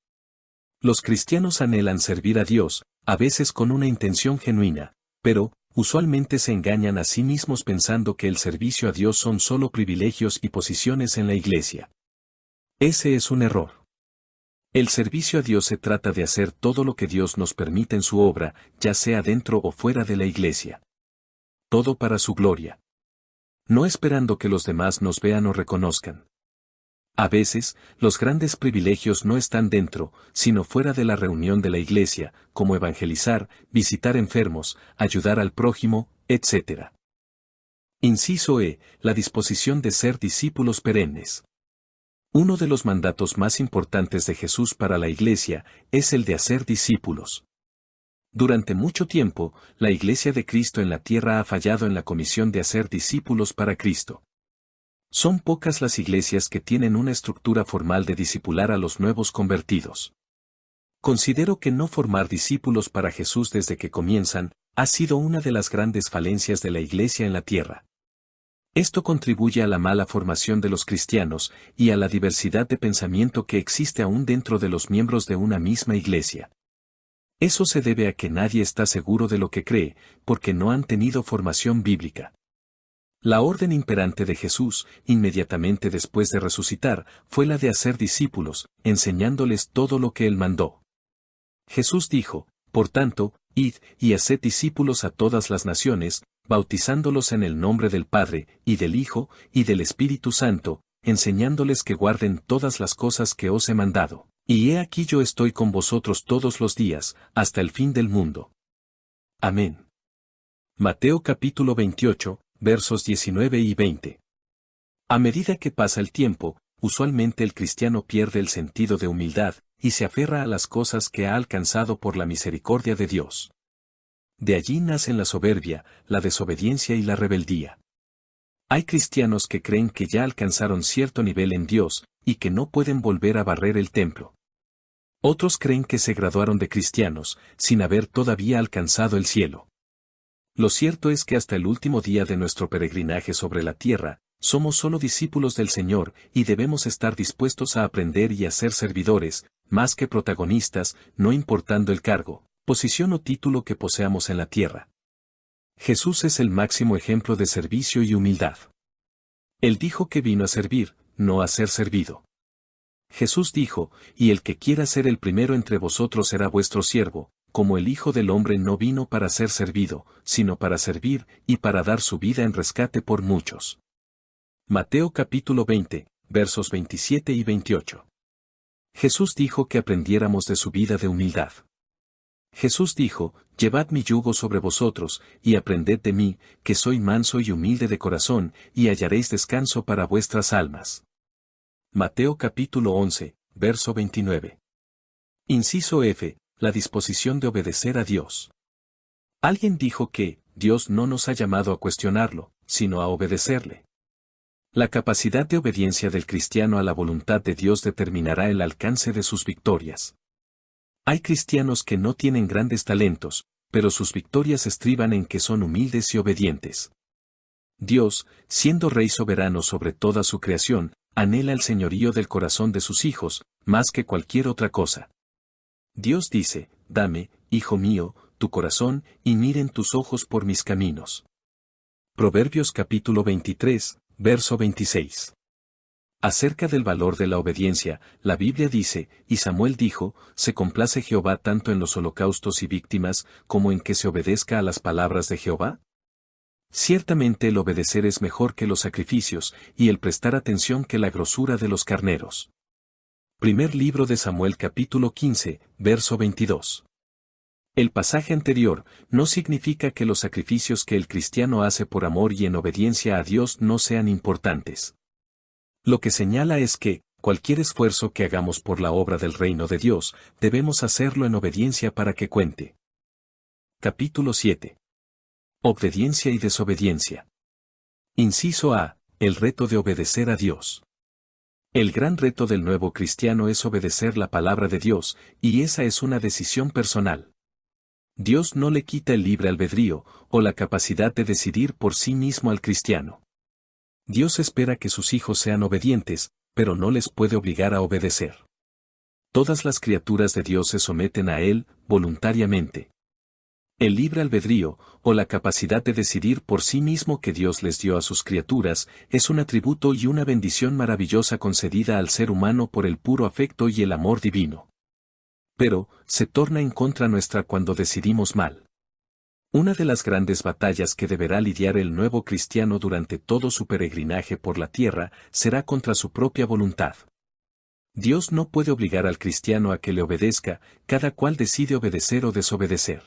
Los cristianos anhelan servir a Dios, a veces con una intención genuina, pero, usualmente se engañan a sí mismos pensando que el servicio a Dios son solo privilegios y posiciones en la iglesia. Ese es un error. El servicio a Dios se trata de hacer todo lo que Dios nos permite en su obra, ya sea dentro o fuera de la iglesia. Todo para su gloria. No esperando que los demás nos vean o reconozcan. A veces, los grandes privilegios no están dentro, sino fuera de la reunión de la iglesia, como evangelizar, visitar enfermos, ayudar al prójimo, etc. Inciso E. La disposición de ser discípulos perennes. Uno de los mandatos más importantes de Jesús para la iglesia es el de hacer discípulos. Durante mucho tiempo, la iglesia de Cristo en la tierra ha fallado en la comisión de hacer discípulos para Cristo. Son pocas las iglesias que tienen una estructura formal de discipular a los nuevos convertidos. Considero que no formar discípulos para Jesús desde que comienzan, ha sido una de las grandes falencias de la iglesia en la tierra. Esto contribuye a la mala formación de los cristianos, y a la diversidad de pensamiento que existe aún dentro de los miembros de una misma iglesia. Eso se debe a que nadie está seguro de lo que cree, porque no han tenido formación bíblica. La orden imperante de Jesús, inmediatamente después de resucitar, fue la de hacer discípulos, enseñándoles todo lo que él mandó. Jesús dijo, por tanto, id, y haced discípulos a todas las naciones, bautizándolos en el nombre del Padre, y del Hijo, y del Espíritu Santo, enseñándoles que guarden todas las cosas que os he mandado. Y he aquí yo estoy con vosotros todos los días, hasta el fin del mundo. Amén. Mateo capítulo 28, versos 19 y 20. A medida que pasa el tiempo, usualmente el cristiano pierde el sentido de humildad, y se aferra a las cosas que ha alcanzado por la misericordia de Dios. De allí nacen la soberbia, la desobediencia y la rebeldía. Hay cristianos que creen que ya alcanzaron cierto nivel en Dios, y que no pueden volver a barrer el templo. Otros creen que se graduaron de cristianos, sin haber todavía alcanzado el cielo. Lo cierto es que hasta el último día de nuestro peregrinaje sobre la tierra, somos solo discípulos del Señor, y debemos estar dispuestos a aprender y a ser servidores, más que protagonistas, no importando el cargo, posición o título que poseamos en la tierra. Jesús es el máximo ejemplo de servicio y humildad. Él dijo que vino a servir, no a ser servido. Jesús dijo, y el que quiera ser el primero entre vosotros será vuestro siervo, como el Hijo del Hombre no vino para ser servido, sino para servir, y para dar su vida en rescate por muchos. Mateo capítulo 20, versos 27 y 28. Jesús dijo que aprendiéramos de su vida de humildad. Jesús dijo, llevad mi yugo sobre vosotros, y aprended de mí, que soy manso y humilde de corazón, y hallaréis descanso para vuestras almas. Mateo capítulo 11, verso 29. Inciso F. La disposición de obedecer a Dios. Alguien dijo que, Dios no nos ha llamado a cuestionarlo, sino a obedecerle. La capacidad de obediencia del cristiano a la voluntad de Dios determinará el alcance de sus victorias. Hay cristianos que no tienen grandes talentos, pero sus victorias estriban en que son humildes y obedientes. Dios, siendo Rey soberano sobre toda su creación, anhela el señorío del corazón de sus hijos, más que cualquier otra cosa. Dios dice, dame, hijo mío, tu corazón, y miren tus ojos por mis caminos. Proverbios capítulo 23, verso 26. Acerca del valor de la obediencia, la Biblia dice, y Samuel dijo, se complace Jehová tanto en los holocaustos y víctimas, como en que se obedezca a las palabras de Jehová. Ciertamente el obedecer es mejor que los sacrificios, y el prestar atención que la grosura de los carneros. Primer libro de Samuel capítulo 15, verso 22. El pasaje anterior no significa que los sacrificios que el cristiano hace por amor y en obediencia a Dios no sean importantes. Lo que señala es que, cualquier esfuerzo que hagamos por la obra del reino de Dios, debemos hacerlo en obediencia para que cuente. Capítulo 7. Obediencia y desobediencia. Inciso A. El reto de obedecer a Dios. El gran reto del nuevo cristiano es obedecer la palabra de Dios, y esa es una decisión personal. Dios no le quita el libre albedrío, o la capacidad de decidir por sí mismo al cristiano. Dios espera que sus hijos sean obedientes, pero no les puede obligar a obedecer. Todas las criaturas de Dios se someten a Él, voluntariamente. El libre albedrío, o la capacidad de decidir por sí mismo que Dios les dio a sus criaturas, es un atributo y una bendición maravillosa concedida al ser humano por el puro afecto y el amor divino. Pero, se torna en contra nuestra cuando decidimos mal. Una de las grandes batallas que deberá lidiar el nuevo cristiano durante todo su peregrinaje por la tierra será contra su propia voluntad. Dios no puede obligar al cristiano a que le obedezca, cada cual decide obedecer o desobedecer.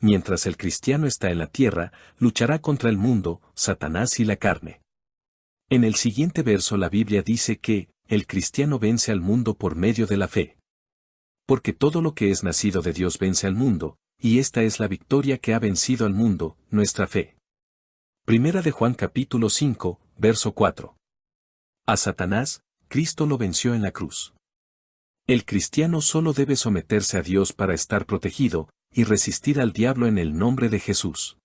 Mientras el cristiano está en la tierra, luchará contra el mundo, Satanás y la carne. En el siguiente verso la Biblia dice que, el cristiano vence al mundo por medio de la fe. Porque todo lo que es nacido de Dios vence al mundo, y esta es la victoria que ha vencido al mundo, nuestra fe. Primera de Juan capítulo 5, verso 4. A Satanás, Cristo lo venció en la cruz. El cristiano solo debe someterse a Dios para estar protegido, y resistir al diablo en el nombre de Jesús.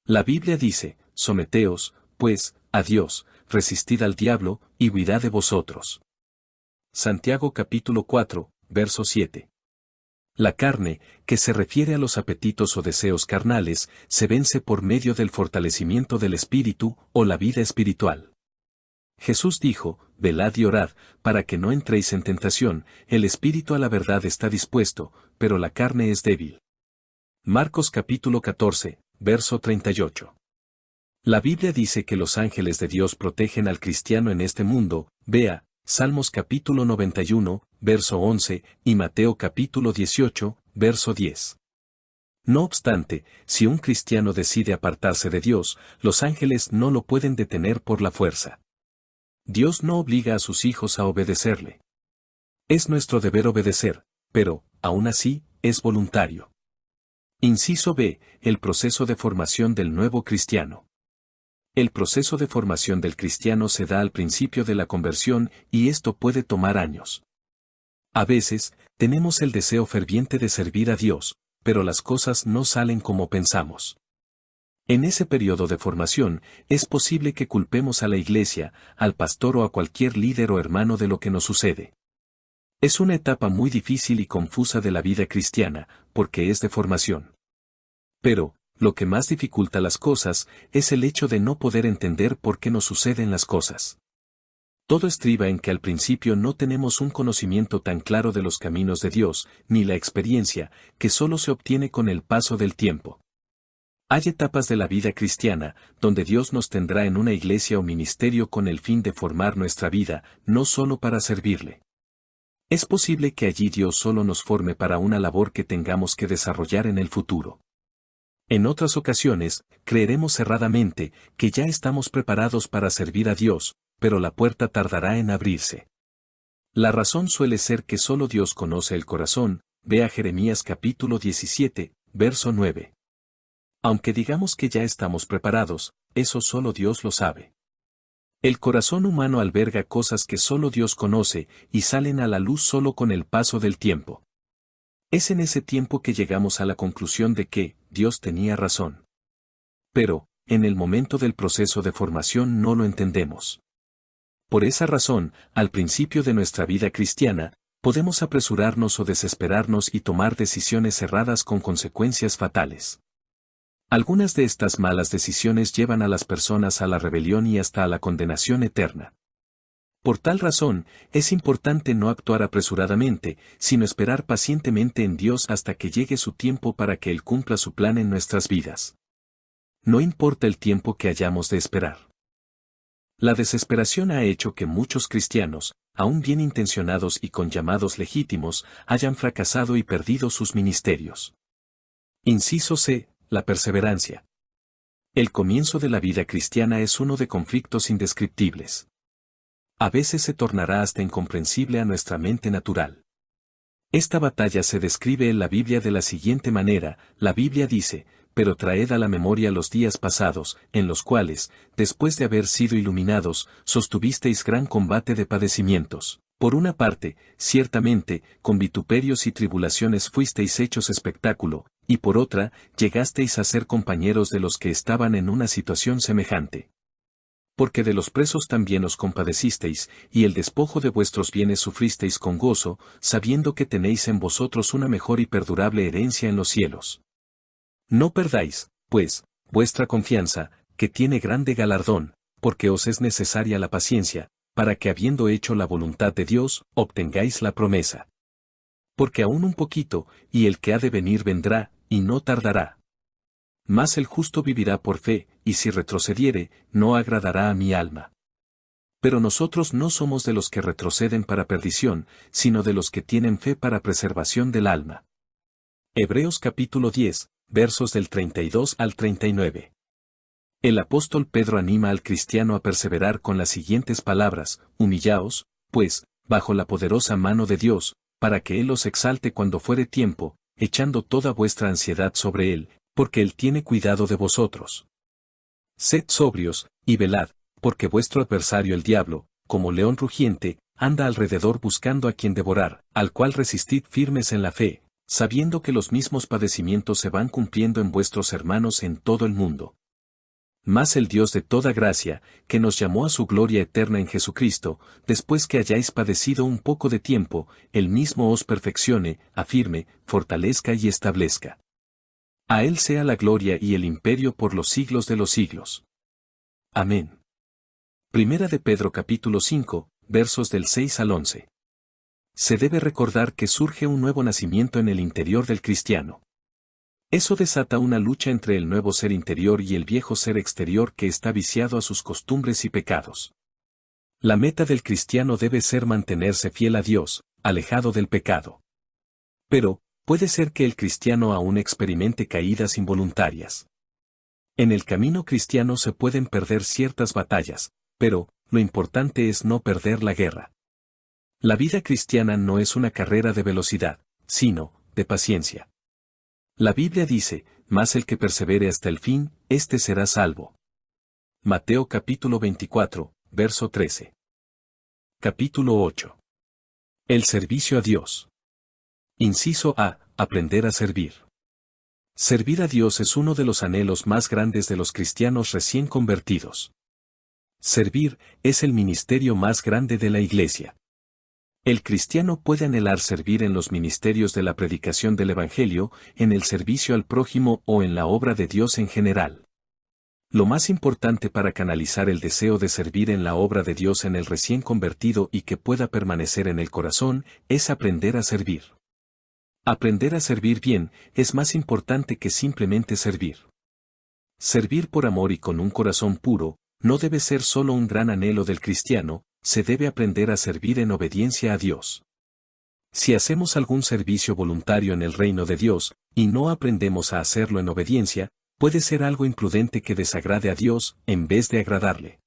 La Biblia dice, someteos, pues, a Dios, resistid al diablo, y huirá de vosotros. Santiago capítulo 4, verso 7. La carne, que se refiere a los apetitos o deseos carnales, se vence por medio del fortalecimiento del espíritu, o la vida espiritual. Jesús dijo, velad y orad, para que no entréis en tentación, el espíritu a la verdad está dispuesto, pero la carne es débil. Marcos capítulo 14, verso 38. La Biblia dice que los ángeles de Dios protegen al cristiano en este mundo, vea, Salmos capítulo 91, verso 11, y Mateo capítulo 18, verso 10. No obstante, si un cristiano decide apartarse de Dios, los ángeles no lo pueden detener por la fuerza. Dios no obliga a sus hijos a obedecerle. Es nuestro deber obedecer, pero, aún así, es voluntario. Inciso B. El proceso de formación del nuevo cristiano. El proceso de formación del cristiano se da al principio de la conversión y esto puede tomar años. A veces, tenemos el deseo ferviente de servir a Dios, pero las cosas no salen como pensamos. En ese periodo de formación, es posible que culpemos a la iglesia, al pastor o a cualquier líder o hermano de lo que nos sucede. Es una etapa muy difícil y confusa de la vida cristiana, porque es de formación. Pero, lo que más dificulta las cosas, es el hecho de no poder entender por qué nos suceden las cosas. Todo estriba en que al principio no tenemos un conocimiento tan claro de los caminos de Dios, ni la experiencia, que solo se obtiene con el paso del tiempo. Hay etapas de la vida cristiana, donde Dios nos tendrá en una iglesia o ministerio con el fin de formar nuestra vida, no solo para servirle. Es posible que allí Dios solo nos forme para una labor que tengamos que desarrollar en el futuro. En otras ocasiones, creeremos erradamente que ya estamos preparados para servir a Dios, pero la puerta tardará en abrirse. La razón suele ser que solo Dios conoce el corazón, vea Jeremías capítulo 17, verso 9. Aunque digamos que ya estamos preparados, eso solo Dios lo sabe. El corazón humano alberga cosas que solo Dios conoce y salen a la luz solo con el paso del tiempo. Es en ese tiempo que llegamos a la conclusión de que Dios tenía razón. Pero, en el momento del proceso de formación no lo entendemos. Por esa razón, al principio de nuestra vida cristiana, podemos apresurarnos o desesperarnos y tomar decisiones erradas con consecuencias fatales. Algunas de estas malas decisiones llevan a las personas a la rebelión y hasta a la condenación eterna. Por tal razón, es importante no actuar apresuradamente, sino esperar pacientemente en Dios hasta que llegue su tiempo para que Él cumpla su plan en nuestras vidas. No importa el tiempo que hayamos de esperar. La desesperación ha hecho que muchos cristianos, aún bien intencionados y con llamados legítimos, hayan fracasado y perdido sus ministerios. Inciso C. La perseverancia. El comienzo de la vida cristiana es uno de conflictos indescriptibles. A veces se tornará hasta incomprensible a nuestra mente natural. Esta batalla se describe en la Biblia de la siguiente manera: la Biblia dice, pero traed a la memoria los días pasados, en los cuales, después de haber sido iluminados, sostuvisteis gran combate de padecimientos. Por una parte, ciertamente, con vituperios y tribulaciones fuisteis hechos espectáculo, y por otra, llegasteis a ser compañeros de los que estaban en una situación semejante. Porque de los presos también os compadecisteis, y el despojo de vuestros bienes sufristeis con gozo, sabiendo que tenéis en vosotros una mejor y perdurable herencia en los cielos. No perdáis, pues, vuestra confianza, que tiene grande galardón, porque os es necesaria la paciencia, para que habiendo hecho la voluntad de Dios, obtengáis la promesa. Porque aún un poquito, y el que ha de venir vendrá, y no tardará. Mas el justo vivirá por fe, y si retrocediere, no agradará a mi alma. Pero nosotros no somos de los que retroceden para perdición, sino de los que tienen fe para preservación del alma. Hebreos capítulo 10, versos del 32 al 39. El apóstol Pedro anima al cristiano a perseverar con las siguientes palabras: humillaos, pues, bajo la poderosa mano de Dios, para que Él os exalte cuando fuere tiempo, echando toda vuestra ansiedad sobre Él, porque Él tiene cuidado de vosotros. Sed sobrios, y velad, porque vuestro adversario el diablo, como león rugiente, anda alrededor buscando a quien devorar, al cual resistid firmes en la fe, sabiendo que los mismos padecimientos se van cumpliendo en vuestros hermanos en todo el mundo. Mas el Dios de toda gracia, que nos llamó a su gloria eterna en Jesucristo, después que hayáis padecido un poco de tiempo, Él mismo os perfeccione, afirme, fortalezca y establezca. A Él sea la gloria y el imperio por los siglos de los siglos. Amén. Primera de Pedro capítulo 5, versos del 6 al 11. Se debe recordar que surge un nuevo nacimiento en el interior del cristiano. Eso desata una lucha entre el nuevo ser interior y el viejo ser exterior que está viciado a sus costumbres y pecados. La meta del cristiano debe ser mantenerse fiel a Dios, alejado del pecado. Pero, puede ser que el cristiano aún experimente caídas involuntarias. En el camino cristiano se pueden perder ciertas batallas, pero, lo importante es no perder la guerra. La vida cristiana no es una carrera de velocidad, sino, de paciencia. La Biblia dice, mas el que persevere hasta el fin, éste será salvo. Mateo capítulo 24, verso 13. Capítulo 8. El servicio a Dios. Inciso A. Aprender a servir. Servir a Dios es uno de los anhelos más grandes de los cristianos recién convertidos. Servir es el ministerio más grande de la Iglesia. El cristiano puede anhelar servir en los ministerios de la predicación del Evangelio, en el servicio al prójimo o en la obra de Dios en general. Lo más importante para canalizar el deseo de servir en la obra de Dios en el recién convertido y que pueda permanecer en el corazón, es aprender a servir. Aprender a servir bien es más importante que simplemente servir. Servir por amor y con un corazón puro, no debe ser solo un gran anhelo del cristiano, se debe aprender a servir en obediencia a Dios. Si hacemos algún servicio voluntario en el reino de Dios, y no aprendemos a hacerlo en obediencia, puede ser algo imprudente que desagrade a Dios, en vez de agradarle.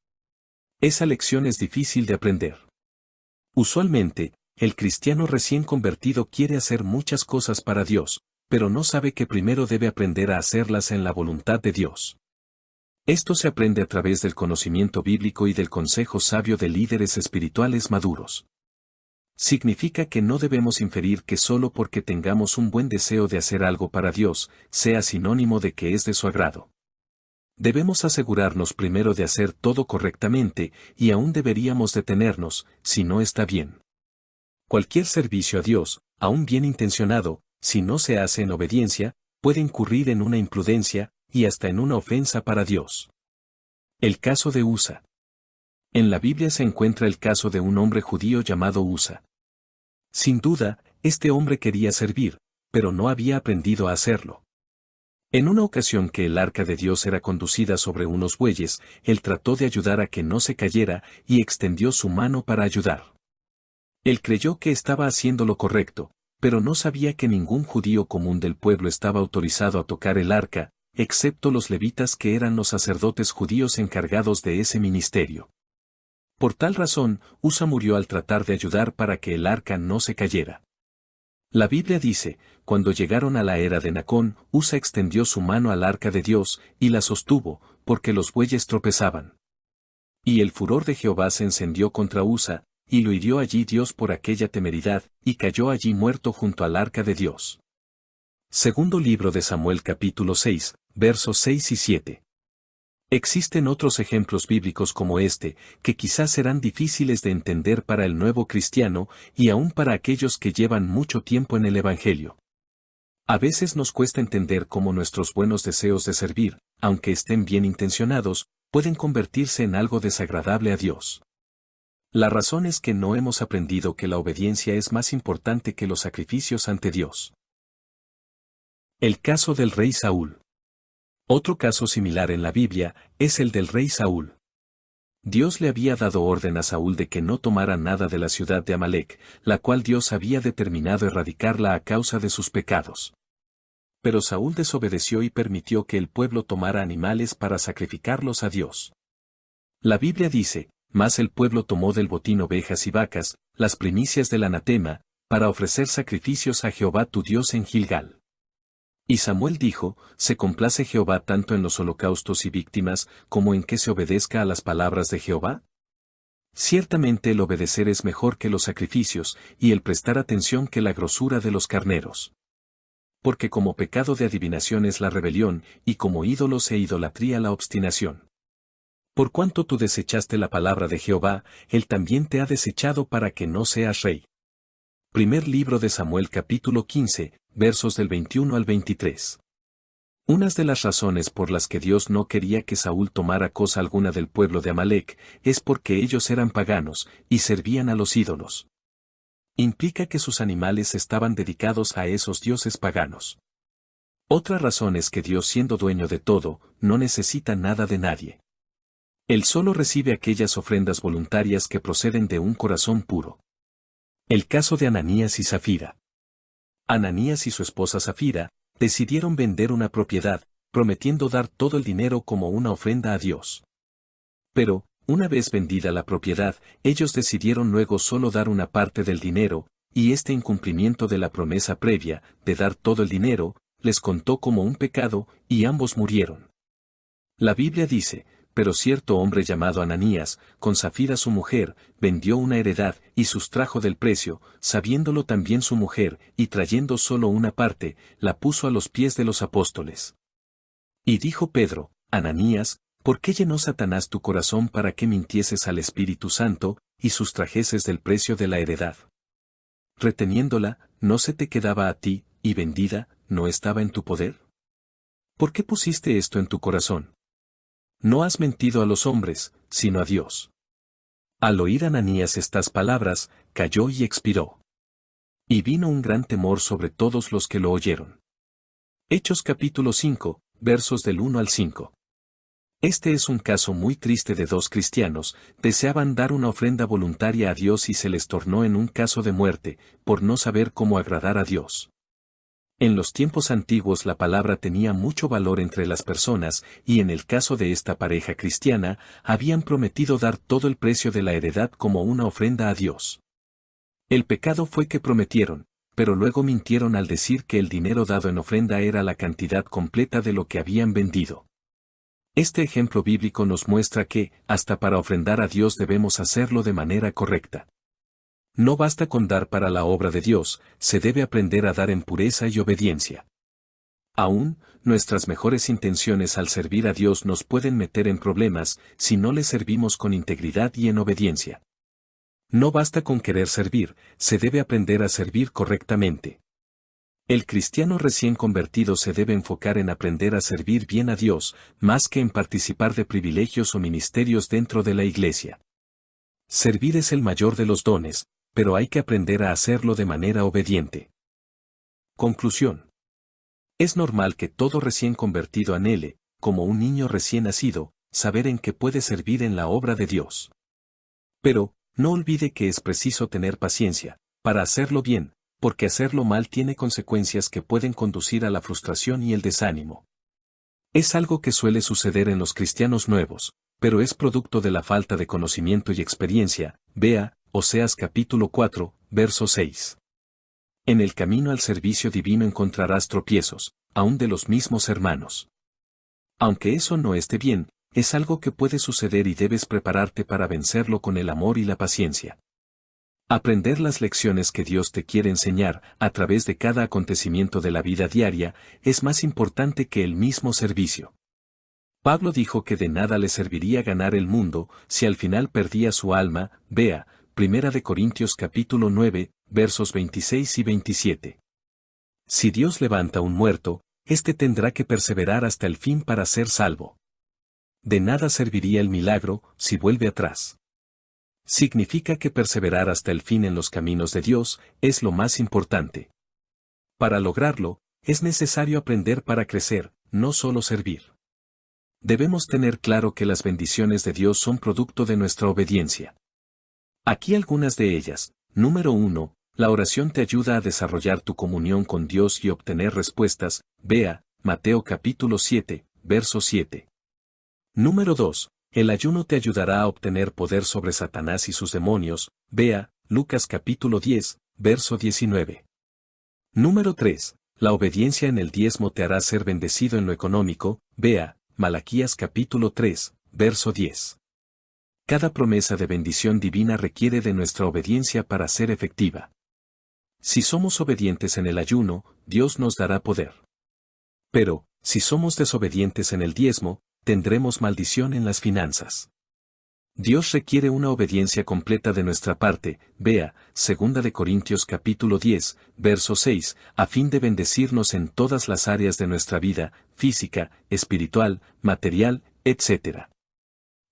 Esa lección es difícil de aprender. Usualmente, el cristiano recién convertido quiere hacer muchas cosas para Dios, pero no sabe que primero debe aprender a hacerlas en la voluntad de Dios. Esto se aprende a través del conocimiento bíblico y del consejo sabio de líderes espirituales maduros. Significa que no debemos inferir que solo porque tengamos un buen deseo de hacer algo para Dios, sea sinónimo de que es de su agrado. Debemos asegurarnos primero de hacer todo correctamente, y aún deberíamos detenernos, si no está bien. Cualquier servicio a Dios, aun bien intencionado, si no se hace en obediencia, puede incurrir en una imprudencia, y hasta en una ofensa para Dios. El caso de Usa. En la Biblia se encuentra el caso de un hombre judío llamado Usa. Sin duda, este hombre quería servir, pero no había aprendido a hacerlo. En una ocasión que el arca de Dios era conducida sobre unos bueyes, él trató de ayudar a que no se cayera y extendió su mano para ayudar. Él creyó que estaba haciendo lo correcto, pero no sabía que ningún judío común del pueblo estaba autorizado a tocar el arca, excepto los levitas que eran los sacerdotes judíos encargados de ese ministerio. Por tal razón, Usa murió al tratar de ayudar para que el arca no se cayera. La Biblia dice, cuando llegaron a la era de Nacón, Usa extendió su mano al arca de Dios, y la sostuvo, porque los bueyes tropezaban. Y el furor de Jehová se encendió contra Usa, y lo hirió allí Dios por aquella temeridad, y cayó allí muerto junto al arca de Dios. Segundo libro de Samuel capítulo 6, versos 6 y 7. Existen otros ejemplos bíblicos como este, que quizás serán difíciles de entender para el nuevo cristiano, y aún para aquellos que llevan mucho tiempo en el Evangelio. A veces nos cuesta entender cómo nuestros buenos deseos de servir, aunque estén bien intencionados, pueden convertirse en algo desagradable a Dios. La razón es que no hemos aprendido que la obediencia es más importante que los sacrificios ante Dios. El caso del rey Saúl. Otro caso similar en la Biblia es el del rey Saúl. Dios le había dado orden a Saúl de que no tomara nada de la ciudad de Amalec, la cual Dios había determinado erradicarla a causa de sus pecados. Pero Saúl desobedeció y permitió que el pueblo tomara animales para sacrificarlos a Dios. La Biblia dice, mas el pueblo tomó del botín ovejas y vacas, las primicias del anatema, para ofrecer sacrificios a Jehová tu Dios en Gilgal. Y Samuel dijo, ¿se complace Jehová tanto en los holocaustos y víctimas, como en que se obedezca a las palabras de Jehová? Ciertamente el obedecer es mejor que los sacrificios, y el prestar atención que la grosura de los carneros. Porque como pecado de adivinación es la rebelión, y como ídolos e idolatría la obstinación. Por cuanto tú desechaste la palabra de Jehová, él también te ha desechado para que no seas rey. Primer libro de Samuel capítulo 15, versos del 21 al 23. Unas de las razones por las que Dios no quería que Saúl tomara cosa alguna del pueblo de Amalec, es porque ellos eran paganos, y servían a los ídolos. Implica que sus animales estaban dedicados a esos dioses paganos. Otra razón es que Dios, siendo dueño de todo, no necesita nada de nadie. Él solo recibe aquellas ofrendas voluntarias que proceden de un corazón puro. El caso de Ananías y Zafira. Ananías y su esposa Zafira decidieron vender una propiedad, prometiendo dar todo el dinero como una ofrenda a Dios. Pero, una vez vendida la propiedad, ellos decidieron luego solo dar una parte del dinero, y este incumplimiento de la promesa previa, de dar todo el dinero, les contó como un pecado, y ambos murieron. La Biblia dice, pero cierto hombre llamado Ananías, con Zafira su mujer, vendió una heredad y sustrajo del precio, sabiéndolo también su mujer, y trayendo solo una parte, la puso a los pies de los apóstoles. Y dijo Pedro, Ananías, ¿por qué llenó Satanás tu corazón para que mintieses al Espíritu Santo, y sustrajeses del precio de la heredad? Reteniéndola, ¿no se te quedaba a ti, y vendida, no estaba en tu poder? ¿Por qué pusiste esto en tu corazón? No has mentido a los hombres, sino a Dios. Al oír Ananías estas palabras, cayó y expiró. Y vino un gran temor sobre todos los que lo oyeron. Hechos capítulo 5, versos del 1 al 5. Este es un caso muy triste de dos cristianos, deseaban dar una ofrenda voluntaria a Dios y se les tornó en un caso de muerte, por no saber cómo agradar a Dios. En los tiempos antiguos la palabra tenía mucho valor entre las personas, y en el caso de esta pareja cristiana, habían prometido dar todo el precio de la heredad como una ofrenda a Dios. El pecado fue que prometieron, pero luego mintieron al decir que el dinero dado en ofrenda era la cantidad completa de lo que habían vendido. Este ejemplo bíblico nos muestra que, hasta para ofrendar a Dios debemos hacerlo de manera correcta. No basta con dar para la obra de Dios, se debe aprender a dar en pureza y obediencia. Aún, nuestras mejores intenciones al servir a Dios nos pueden meter en problemas si no le servimos con integridad y en obediencia. No basta con querer servir, se debe aprender a servir correctamente. El cristiano recién convertido se debe enfocar en aprender a servir bien a Dios, más que en participar de privilegios o ministerios dentro de la iglesia. Servir es el mayor de los dones, pero hay que aprender a hacerlo de manera obediente. Conclusión. Es normal que todo recién convertido anhele, como un niño recién nacido, saber en qué puede servir en la obra de Dios. Pero, no olvide que es preciso tener paciencia, para hacerlo bien, porque hacerlo mal tiene consecuencias que pueden conducir a la frustración y el desánimo. Es algo que suele suceder en los cristianos nuevos, pero es producto de la falta de conocimiento y experiencia, vea, Oseas capítulo 4, verso 6. En el camino al servicio divino encontrarás tropiezos, aun de los mismos hermanos. Aunque eso no esté bien, es algo que puede suceder y debes prepararte para vencerlo con el amor y la paciencia. Aprender las lecciones que Dios te quiere enseñar a través de cada acontecimiento de la vida diaria es más importante que el mismo servicio. Pablo dijo que de nada le serviría ganar el mundo si al final perdía su alma, vea, 1 Corintios capítulo 9, versos 26 y 27. Si Dios levanta un muerto, éste tendrá que perseverar hasta el fin para ser salvo. De nada serviría el milagro si vuelve atrás. Significa que perseverar hasta el fin en los caminos de Dios es lo más importante. Para lograrlo, es necesario aprender para crecer, no solo servir. Debemos tener claro que las bendiciones de Dios son producto de nuestra obediencia. Aquí algunas de ellas. Número 1. La oración te ayuda a desarrollar tu comunión con Dios y obtener respuestas, vea, Mateo capítulo 7, verso 7. Número 2. El ayuno te ayudará a obtener poder sobre Satanás y sus demonios, vea, Lucas capítulo 10, verso 19. Número 3. La obediencia en el diezmo te hará ser bendecido en lo económico, vea, Malaquías capítulo 3, verso 10. Cada promesa de bendición divina requiere de nuestra obediencia para ser efectiva. Si somos obedientes en el ayuno, Dios nos dará poder. Pero, si somos desobedientes en el diezmo, tendremos maldición en las finanzas. Dios requiere una obediencia completa de nuestra parte, vea, 2 Corintios capítulo 10, verso 6, a fin de bendecirnos en todas las áreas de nuestra vida, física, espiritual, material, etc.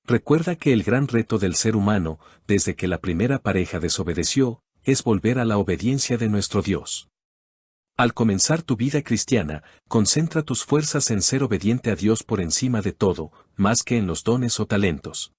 Recuerda que el gran reto del ser humano, desde que la primera pareja desobedeció, es volver a la obediencia de nuestro Dios. Al comenzar tu vida cristiana, concentra tus fuerzas en ser obediente a Dios por encima de todo, más que en los dones o talentos.